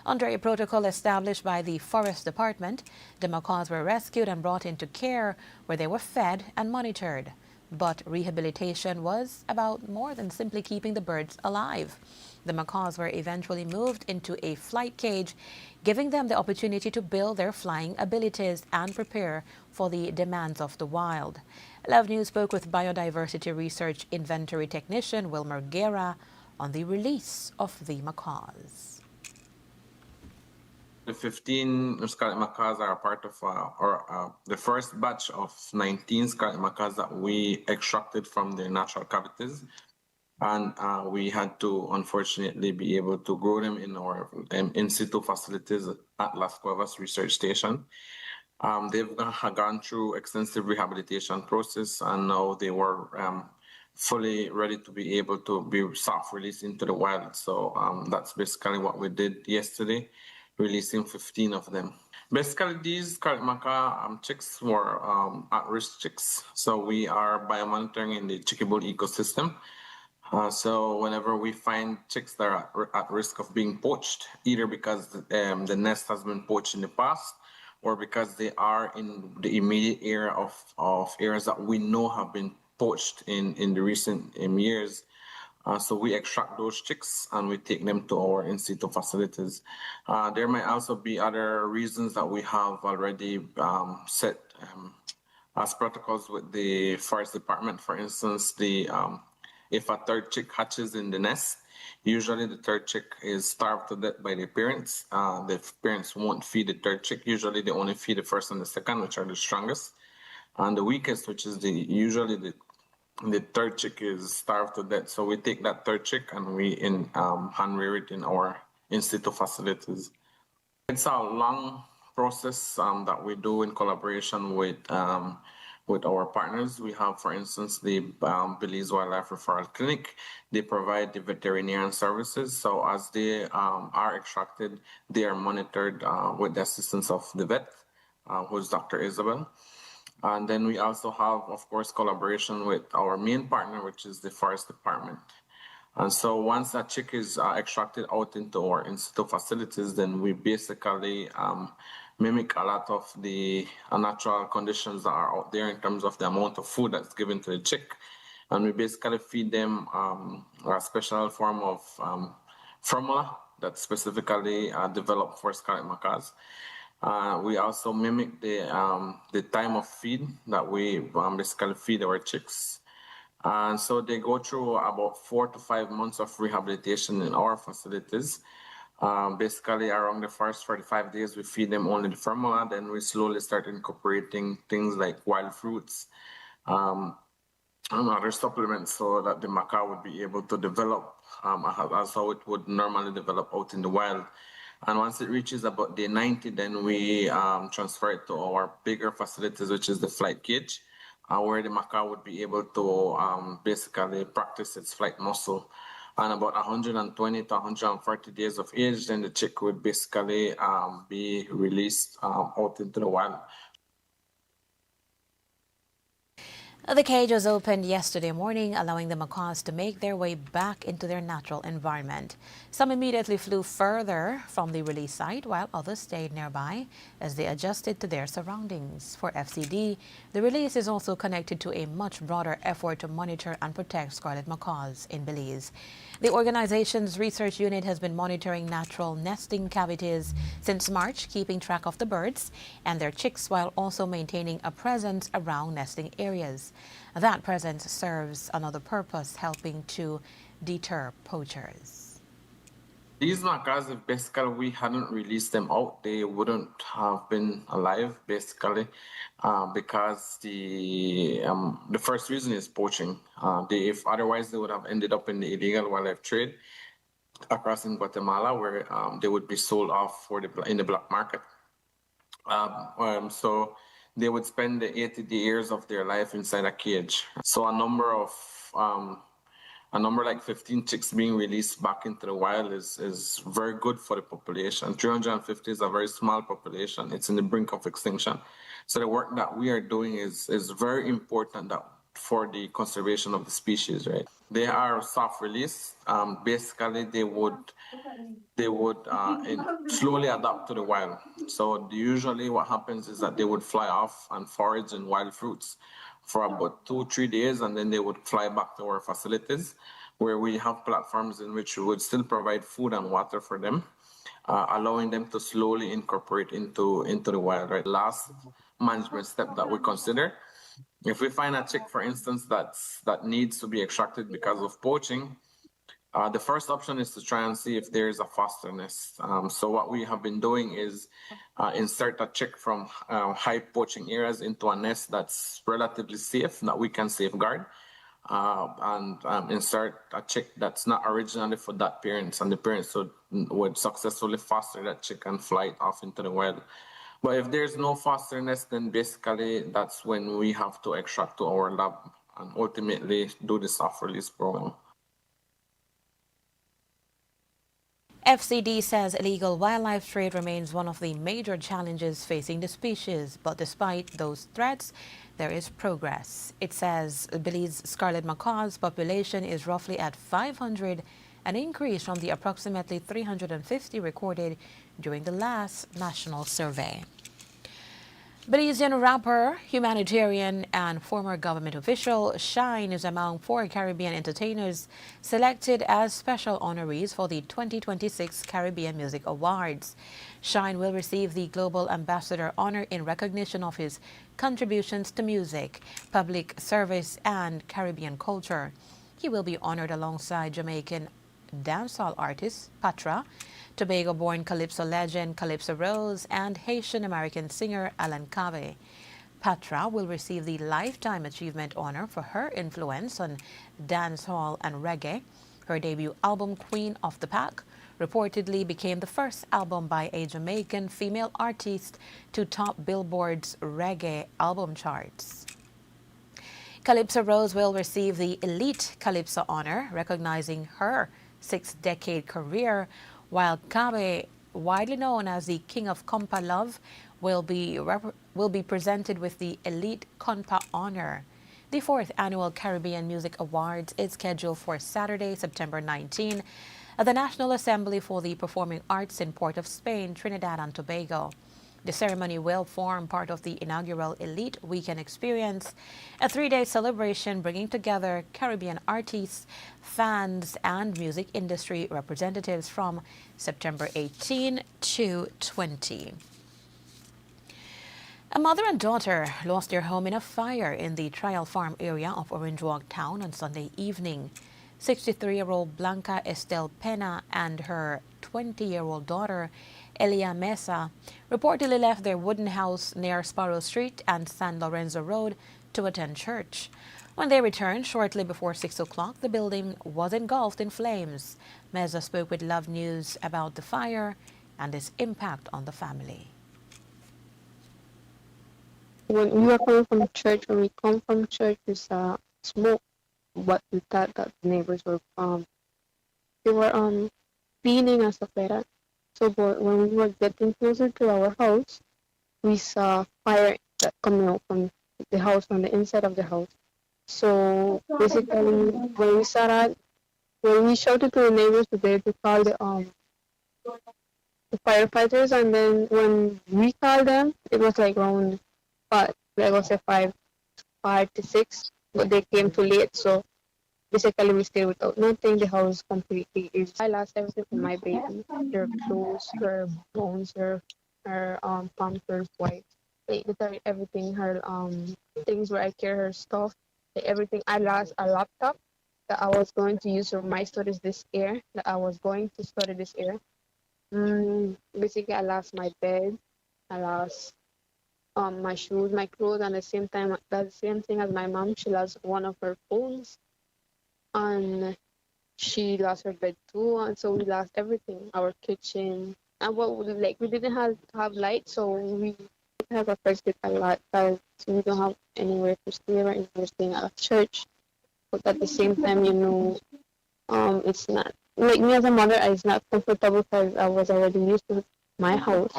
Under a protocol established by the Forest Department, the macaws were rescued and brought into care where they were fed and monitored. But rehabilitation was about more than simply keeping the birds alive. The macaws were eventually moved into a flight cage, giving them the opportunity to build their flying abilities and prepare for the demands of the wild. Love News spoke with biodiversity research inventory technician Wilmer Guerra on the release of the macaws. The 15 scarlet macaws are a part of the first batch of 19 scarlet macaws that we extracted from their natural cavities. And we had to, unfortunately, be able to grow them in our in situ facilities at Las Cuevas Research Station. They've gone through extensive rehabilitation process, and now they were fully ready to be able to be soft released into the wild. So that's basically what we did yesterday, releasing 15 of them. Basically, these scarlet macaw chicks were at-risk chicks. So we are biomonitoring in the Chiquibull ecosystem. So whenever we find chicks that are at risk of being poached, either because the nest has been poached in the past or because they are in the immediate area of areas that we know have been poached in the recent years, so we extract those chicks and we take them to our in situ facilities. There might also be other reasons that we have already set as protocols with the Forest Department. For instance, if a third chick hatches in the nest, usually the third chick is starved to death by the parents. The parents won't feed the third chick. Usually they only feed the first and the second, which are the strongest. And the weakest, which is usually the third chick, is starved to death. So we take that third chick and we hand rear it in our in situ facilities. It's a long process that we do in collaboration with our partners. We have, for instance, the Belize Wildlife Referral Clinic. They provide the veterinarian services. So as they are extracted, they are monitored with the assistance of the vet, who's Dr. Isabel. And then we also have, of course, collaboration with our main partner, which is the Forest Department. And so once that chick is extracted out into our in-situ facilities, then we basically mimic a lot of the natural conditions that are out there in terms of the amount of food that's given to the chick. And we basically feed them a special form of formula that's specifically developed for scarlet macaws. We also mimic the time of feed that we basically feed our chicks. And so they go through about 4 to 5 months of rehabilitation in our facilities. Basically, around the first 45 days, we feed them only the formula. Then we slowly start incorporating things like wild fruits and other supplements so that the macaw would be able to develop as how it would normally develop out in the wild. And once it reaches about day 90, then we transfer it to our bigger facilities, which is the flight cage, where the macaw would be able to basically practice its flight muscle. And about 120 to 140 days of age, then the chick would basically be released out into the wild. The cage was opened yesterday morning, allowing the macaws to make their way back into their natural environment. Some immediately flew further from the release site, while others stayed nearby as they adjusted to their surroundings. For FCD, the release is also connected to a much broader effort to monitor and protect scarlet macaws in Belize. The organization's research unit has been monitoring natural nesting cavities since March, keeping track of the birds and their chicks while also maintaining a presence around nesting areas. That presence serves another purpose, helping to deter poachers. These macaws, if basically we hadn't released them out, they wouldn't have been alive, basically, because the first reason is poaching. If otherwise they would have ended up in the illegal wildlife trade across in Guatemala, where they would be sold off in the black market. So they would spend the 80 years of their life inside a cage. So a number like 15 chicks being released back into the wild is very good for the population. 350 is a very small population. It's in the brink of extinction. So the work that we are doing is very important for the conservation of the species, right? They are soft release. Basically, they would slowly adapt to the wild. So usually what happens is that they would fly off and forage in wild fruits for about 2-3 days, and then they would fly back to our facilities where we have platforms in which we would still provide food and water for them, allowing them to slowly incorporate into the wild, right? Last management step that we consider, if we find a chick, for instance, that needs to be extracted because of poaching, the first option is to try and see if there is a foster nest. So what we have been doing is insert a chick from high poaching areas into a nest that's relatively safe, that we can safeguard, and insert a chick that's not originally for that parent, and the parents would successfully foster that chick and fly it off into the wild. But if there's no foster nest, then basically that's when we have to extract to our lab and ultimately do the soft release program. FCD says illegal wildlife trade remains one of the major challenges facing the species, but despite those threats, there is progress. It says Belize scarlet macaw's population is roughly at 500, an increase from the approximately 350 recorded during the last national survey. Belizean rapper, humanitarian, and former government official Shine is among 4 Caribbean entertainers selected as special honorees for the 2026 Caribbean Music Awards. Shine will receive the Global Ambassador honor in recognition of his contributions to music, public service, and Caribbean culture. He will be honored alongside Jamaican dancehall artist Patra, Tobago-born calypso legend Calypso Rose, and Haitian-American singer Alan Cave. Patra will receive the Lifetime Achievement Honor for her influence on dancehall and reggae. Her debut album, Queen of the Pack, reportedly became the first album by a Jamaican female artist to top Billboard's reggae album charts. Calypso Rose will receive the Elite Calypso honor, recognizing her 6-decade career, while Kabe, widely known as the King of Compa Love, will be presented with the Elite Compa honor. The 4th Annual Caribbean Music Awards is scheduled for Saturday, September 19 at the National Assembly for the Performing Arts in Port of Spain, Trinidad and Tobago. The ceremony will form part of the inaugural Elite Weekend Experience, a 3-day celebration bringing together Caribbean artists, fans, and music industry representatives from September 18 to 20. A mother and daughter lost their home in a fire in the Trial Farm area of Orange Walk Town on Sunday evening. 63-year-old Blanca Estelle Pena and her 20-year-old daughter, Elia Mesa, reportedly left their wooden house near Sparrow Street and San Lorenzo Road to attend church. When they returned shortly before 6 o'clock, the building was engulfed in flames. Mesa spoke with Love News about the fire and its impact on the family. When we were coming from church, we saw smoke, but we thought that the neighbors were cleaning and stuff like that. So, but when we were getting closer to our house, we saw fire that coming out from the house, from the inside of the house. So basically, when we saw that, when we shouted to the neighbors today to call the firefighters, and then when we called them, it was like around 5 to 6, but they came too late. So basically, we stayed without nothing. The house completely is. I lost everything from my baby: her clothes, her bones, her pampers, wipes, like literally everything. Her things where I carry her stuff, like everything. I lost a laptop that I was going to use for my studies this year. Basically, I lost my bed. I lost my shoes, my clothes, and at the same time, that's the same thing as my mom. She lost one of her phones, and she lost her bed too. And so we lost everything, our kitchen, and we didn't have light, so we have affected a lot because we don't have anywhere to stay right now. We're staying at a church, but at the same time, it's not like me as a mother. It's not comfortable because I was already used to my house.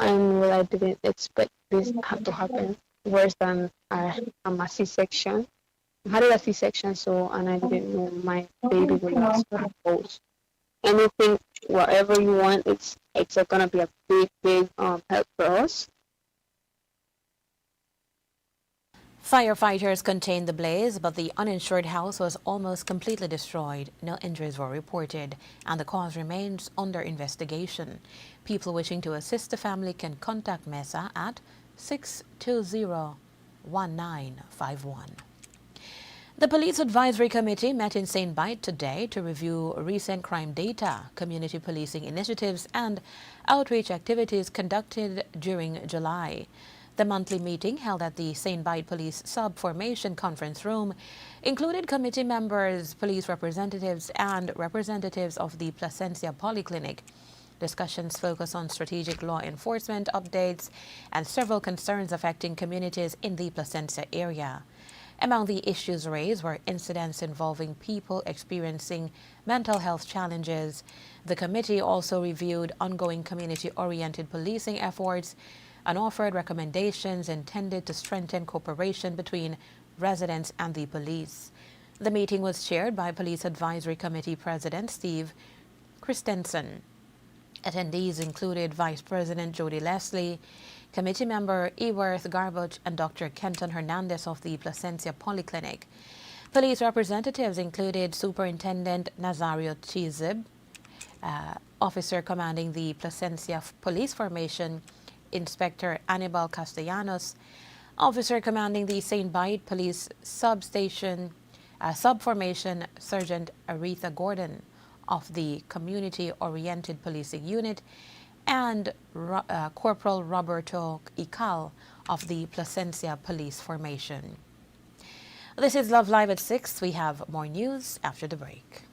And I didn't expect this to happen. Worse than I'm a C-section. I had a C-section, and I didn't know my baby would lose her house. Anything, whatever you want, it's gonna be a big help for us. Firefighters contained the blaze, but the uninsured house was almost completely destroyed. No injuries were reported, and the cause remains under investigation. People wishing to assist the family can contact Mesa at 620-1951. The Police Advisory Committee met in St. Bite today to review recent crime data, community policing initiatives, and outreach activities conducted during July. The monthly meeting, held at the St. Bite Police Sub-Formation Conference Room, included committee members, police representatives, and representatives of the Placencia Polyclinic. Discussions focus on strategic law enforcement updates and several concerns affecting communities in the Placencia area. Among the issues raised were incidents involving people experiencing mental health challenges. The committee also reviewed ongoing community-oriented policing efforts and offered recommendations intended to strengthen cooperation between residents and the police. The meeting was chaired by Police Advisory Committee President Steve Christensen. Attendees included Vice President Jody Leslie, Committee Member Eworth Garbuch, and Dr. Kenton Hernandez of the Placencia Polyclinic. Police representatives included Superintendent Nazario Chizib, Officer Commanding the Placencia Police Formation, Inspector Anibal Castellanos, Officer Commanding the St. Bite Police Substation, Subformation Sergeant Aretha Gordon of the Community-Oriented Policing Unit, and Corporal Roberto Ical of the Placencia Police Formation. This is Love Live at 6. We have more news after the break.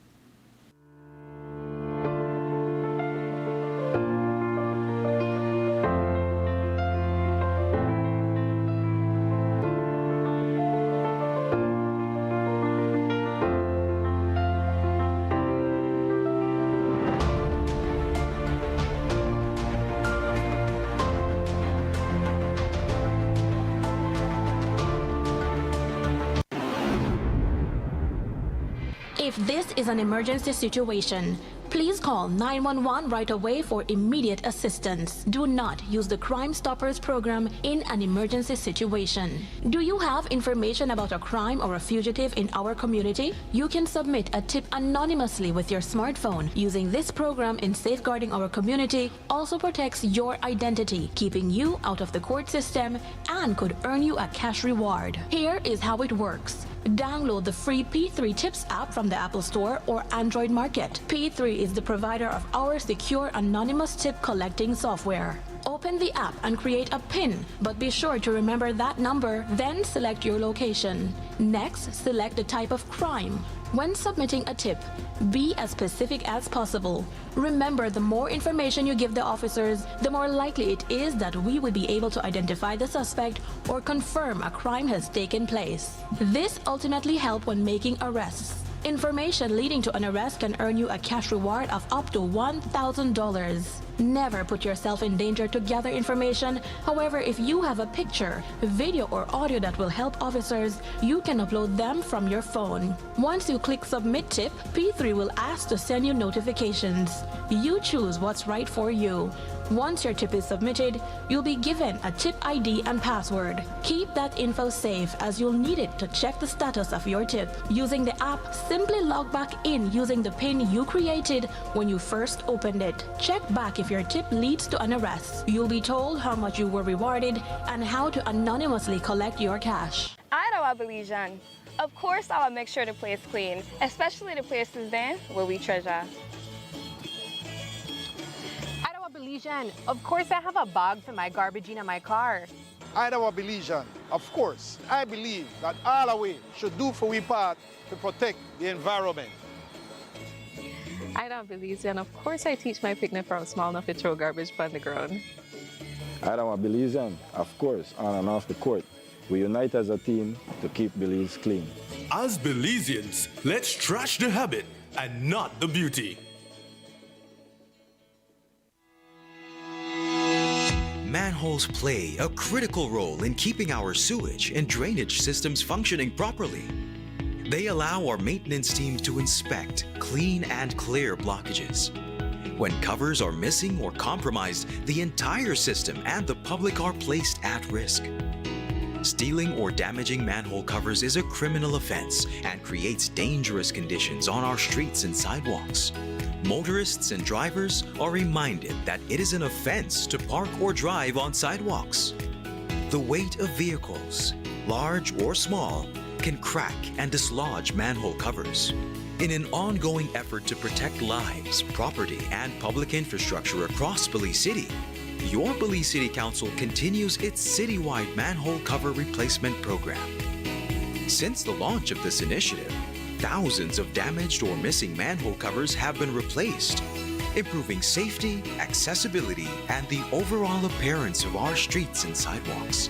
If this is an emergency situation, please call 911 right away for immediate assistance. Do not use the Crime Stoppers program in an emergency situation. Do you have information about a crime or a fugitive in our community? You can submit a tip anonymously with your smartphone. Using this program in safeguarding our community also protects your identity, keeping you out of the court system, and could earn you a cash reward. Here is how it works. Download the free P3 Tips app from the Apple Store or Android Market. P3 is the provider of our secure anonymous tip collecting software. Open the app and create a PIN, but be sure to remember that number, then select your location. Next, select the type of crime. When submitting a tip, be as specific as possible. Remember, the more information you give the officers, the more likely it is that we will be able to identify the suspect or confirm a crime has taken place. This ultimately helps when making arrests. Information leading to an arrest can earn you a cash reward of up to $1,000. Never put yourself in danger to gather information. However, if you have a picture, video, or audio that will help officers, you can upload them from your phone. Once you click Submit Tip, P3 will ask to send you notifications. You choose what's right for you. Once your tip is submitted, you'll be given a tip ID and password. Keep that info safe as you'll need it to check the status of your tip. Using the app, simply log back in using the PIN you created when you first opened it. Check back if your tip leads to an arrest. You'll be told how much you were rewarded and how to anonymously collect your cash. I believe, of course, I will make sure the place clean, especially the places then where we treasure. Belizean. Of course, I have a bag for my garbage in my car. Idaho Belizean. Of course, I believe that all of we should do for we part to protect the environment. Idaho Belizean. Of course, I teach my picnic from small enough to throw garbage on the ground. Idaho Belizean. Of course, on and off the court. We unite as a team to keep Belize clean. As Belizeans, let's trash the habit and not the beauty. Manholes play a critical role in keeping our sewage and drainage systems functioning properly. They allow our maintenance team to inspect, clean, and clear blockages. When covers are missing or compromised, the entire system and the public are placed at risk. Stealing or damaging manhole covers is a criminal offense and creates dangerous conditions on our streets and sidewalks. Motorists and drivers are reminded that it is an offense to park or drive on sidewalks. The weight of vehicles, large or small, can crack and dislodge manhole covers. In an ongoing effort to protect lives, property, and public infrastructure across Belize City, your Belize City Council continues its citywide manhole cover replacement program. Since the launch of this initiative, thousands of damaged or missing manhole covers have been replaced, improving safety, accessibility, and the overall appearance of our streets and sidewalks.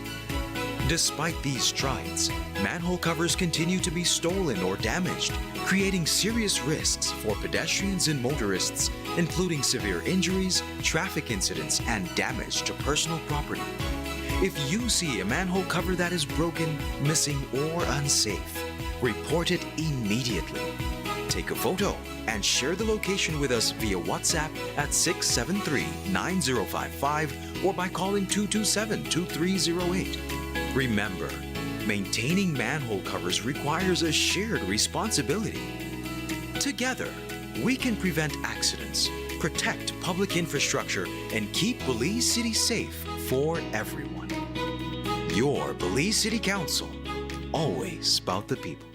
Despite these strides, manhole covers continue to be stolen or damaged, creating serious risks for pedestrians and motorists, including severe injuries, traffic incidents, and damage to personal property. If you see a manhole cover that is broken, missing, or unsafe, report it immediately. Take a photo and share the location with us via WhatsApp at 673-9055 or by calling 227-2308. Remember, maintaining manhole covers requires a shared responsibility. Together, we can prevent accidents, protect public infrastructure, and keep Belize City safe for everyone. Your Belize City Council, always about the people.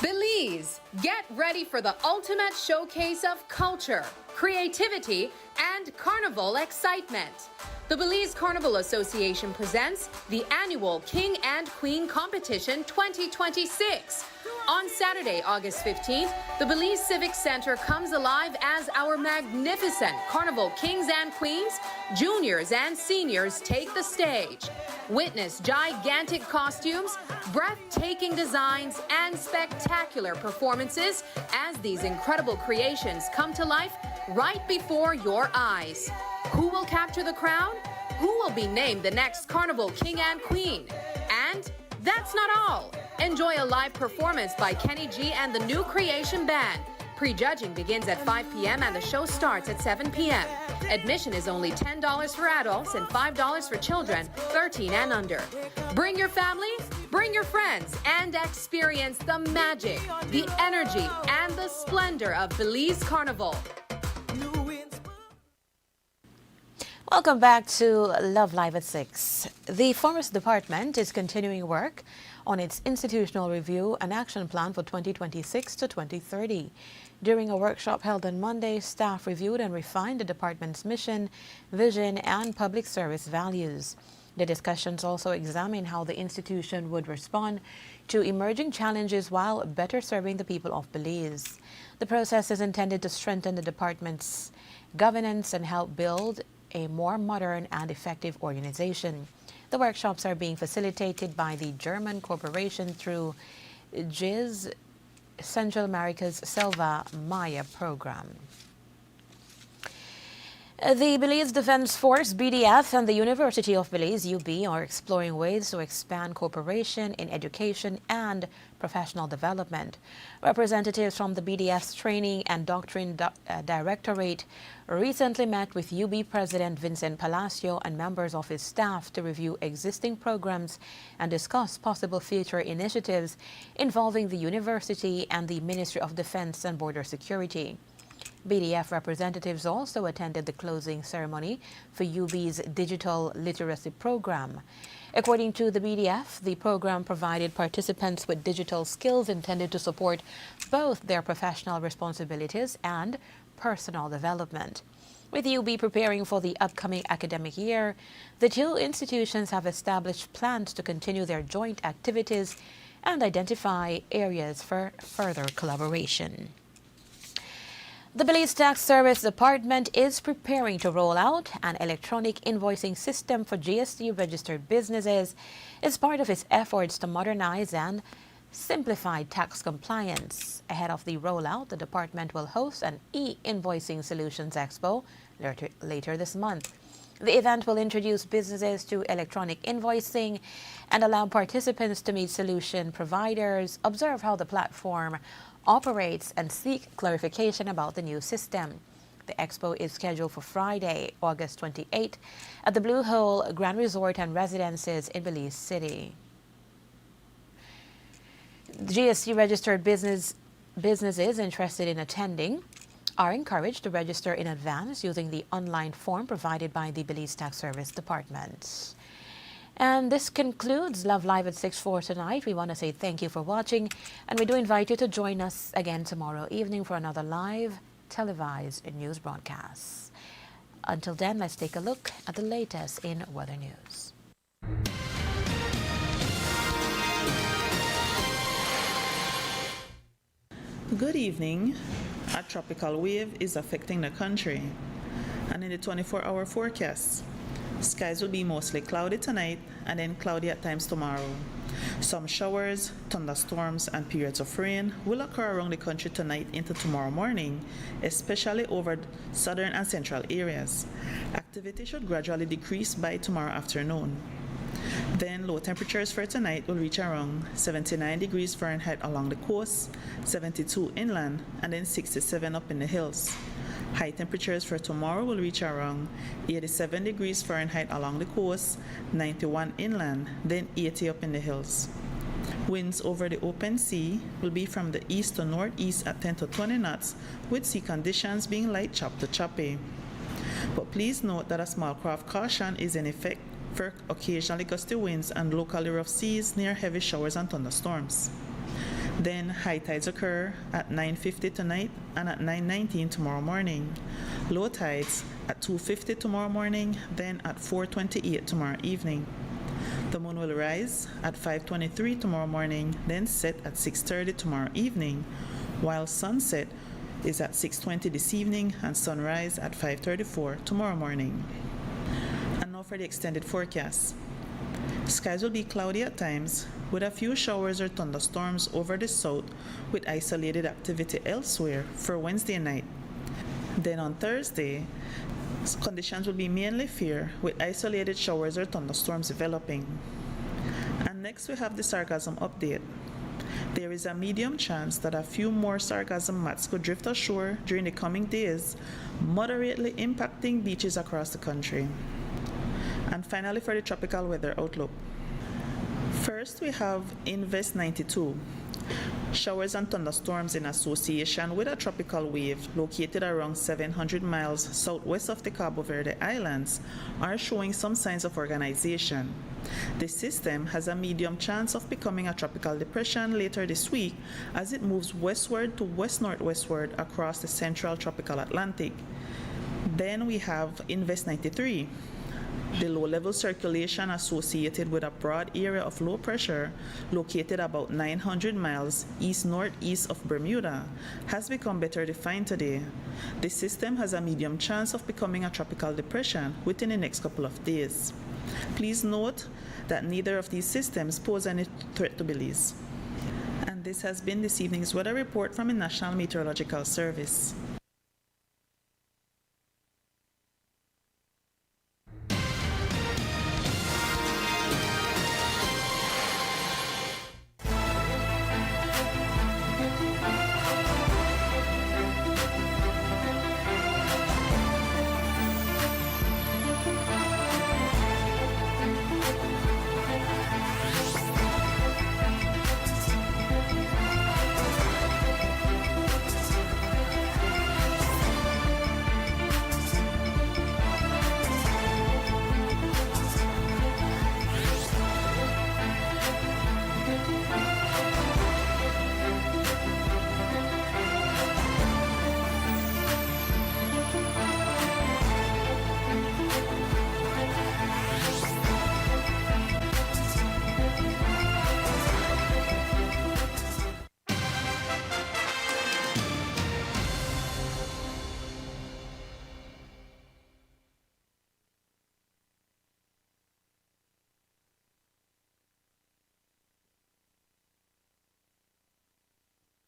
Belize, get ready for the ultimate showcase of culture, creativity, and carnival excitement. The Belize Carnival Association presents the annual King and Queen Competition 2026. On Saturday, August 15th, the Belize Civic Center comes alive as our magnificent Carnival Kings and Queens, juniors and seniors take the stage. Witness gigantic costumes, breathtaking designs, and spectacular performances as these incredible creations come to life right before your eyes. Who will capture the crown? Who will be named the next Carnival King and Queen? And that's not all. Enjoy a live performance by Kenny G and the New Creation Band. Prejudging begins at 5 p.m. and the show starts at 7 p.m. Admission is only $10 for adults and $5 for children 13 and under. Bring your family, bring your friends, and experience the magic, the energy, and the splendor of Belize Carnival. Welcome back to Love Live at 6. The Forest Department is continuing work on its institutional review and action plan for 2026 to 2030. During a workshop held on Monday, staff reviewed and refined the department's mission, vision, and public service values. The discussions also examined how the institution would respond to emerging challenges while better serving the people of Belize. The process is intended to strengthen the department's governance and help build a more modern and effective organization. The workshops are being facilitated by the German corporation through GIZ Central America's Selva Maya program. The Belize Defense Force, BDF, and the University of Belize, UB, are exploring ways to expand cooperation in education and professional development. Representatives from the BDF's Training and Doctrine Directorate recently met with UB President Vincent Palacio and members of his staff to review existing programs and discuss possible future initiatives involving the university and the Ministry of Defense and Border Security. BDF representatives also attended the closing ceremony for UB's digital literacy program. According to the BDF, the program provided participants with digital skills intended to support both their professional responsibilities and personal development. With UB preparing for the upcoming academic year, the two institutions have established plans to continue their joint activities and identify areas for further collaboration. The Belize Tax Service Department is preparing to roll out an electronic invoicing system for GST-registered businesses as part of its efforts to modernize and simplify tax compliance. Ahead of the rollout, the department will host an e-invoicing solutions expo later this month. The event will introduce businesses to electronic invoicing and allow participants to meet solution providers, observe how the platform operates, and seek clarification about the new system. The expo is scheduled for Friday, August 28 at the Blue Hole Grand Resort and Residences in Belize City. GST-registered businesses interested in attending are encouraged to register in advance using the online form provided by the Belize Tax Service Department. And this concludes Love Live at 6 for tonight. We want to say thank you for watching, and we do invite you to join us again tomorrow evening for another live televised news broadcast. Until then, let's take a look at the latest in weather news. Good evening. A tropical wave is affecting the country, and in the 24-hour forecast, skies will be mostly cloudy tonight and then cloudy at times tomorrow. Some showers, thunderstorms, and periods of rain will occur around the country tonight into tomorrow morning, especially over southern and central areas. Activity should gradually decrease by tomorrow afternoon. Then low temperatures for tonight will reach around 79 degrees Fahrenheit along the coast, 72 inland, and then 67 up in the hills. High temperatures for tomorrow will reach around 87 degrees Fahrenheit along the coast, 91 inland, then 80 up in the hills. Winds over the open sea will be from the east to northeast at 10 to 20 knots, with sea conditions being light chop to choppy. But please note that a small craft caution is in effect for occasionally gusty winds and locally rough seas near heavy showers and thunderstorms. Then high tides occur at 9:50 tonight and at 9:19 tomorrow morning. Low tides at 2:50 tomorrow morning, then at 4:28 tomorrow evening. The moon will rise at 5:23 tomorrow morning, then set at 6:30 tomorrow evening, while sunset is at 6:20 this evening and sunrise at 5:34 tomorrow morning. And now for the extended forecast. Skies will be cloudy at times, with a few showers or thunderstorms over the south, with isolated activity elsewhere for Wednesday night. Then on Thursday, conditions will be mainly fair, with isolated showers or thunderstorms developing. And next we have the sarcasm update. There is a medium chance that a few more sargassum mats could drift ashore during the coming days, moderately impacting beaches across the country. And finally, for the tropical weather outlook. First, we have Invest 92. Showers and thunderstorms in association with a tropical wave located around 700 miles southwest of the Cabo Verde Islands are showing some signs of organization. The system has a medium chance of becoming a tropical depression later this week as it moves westward to west-northwestward across the central tropical Atlantic. Then we have Invest 93. The low-level circulation associated with a broad area of low pressure located about 900 miles east-northeast of Bermuda has become better defined today. The system has a medium chance of becoming a tropical depression within the next couple of days. Please note that neither of these systems pose any threat to Belize. And this has been this evening's weather report from the National Meteorological Service.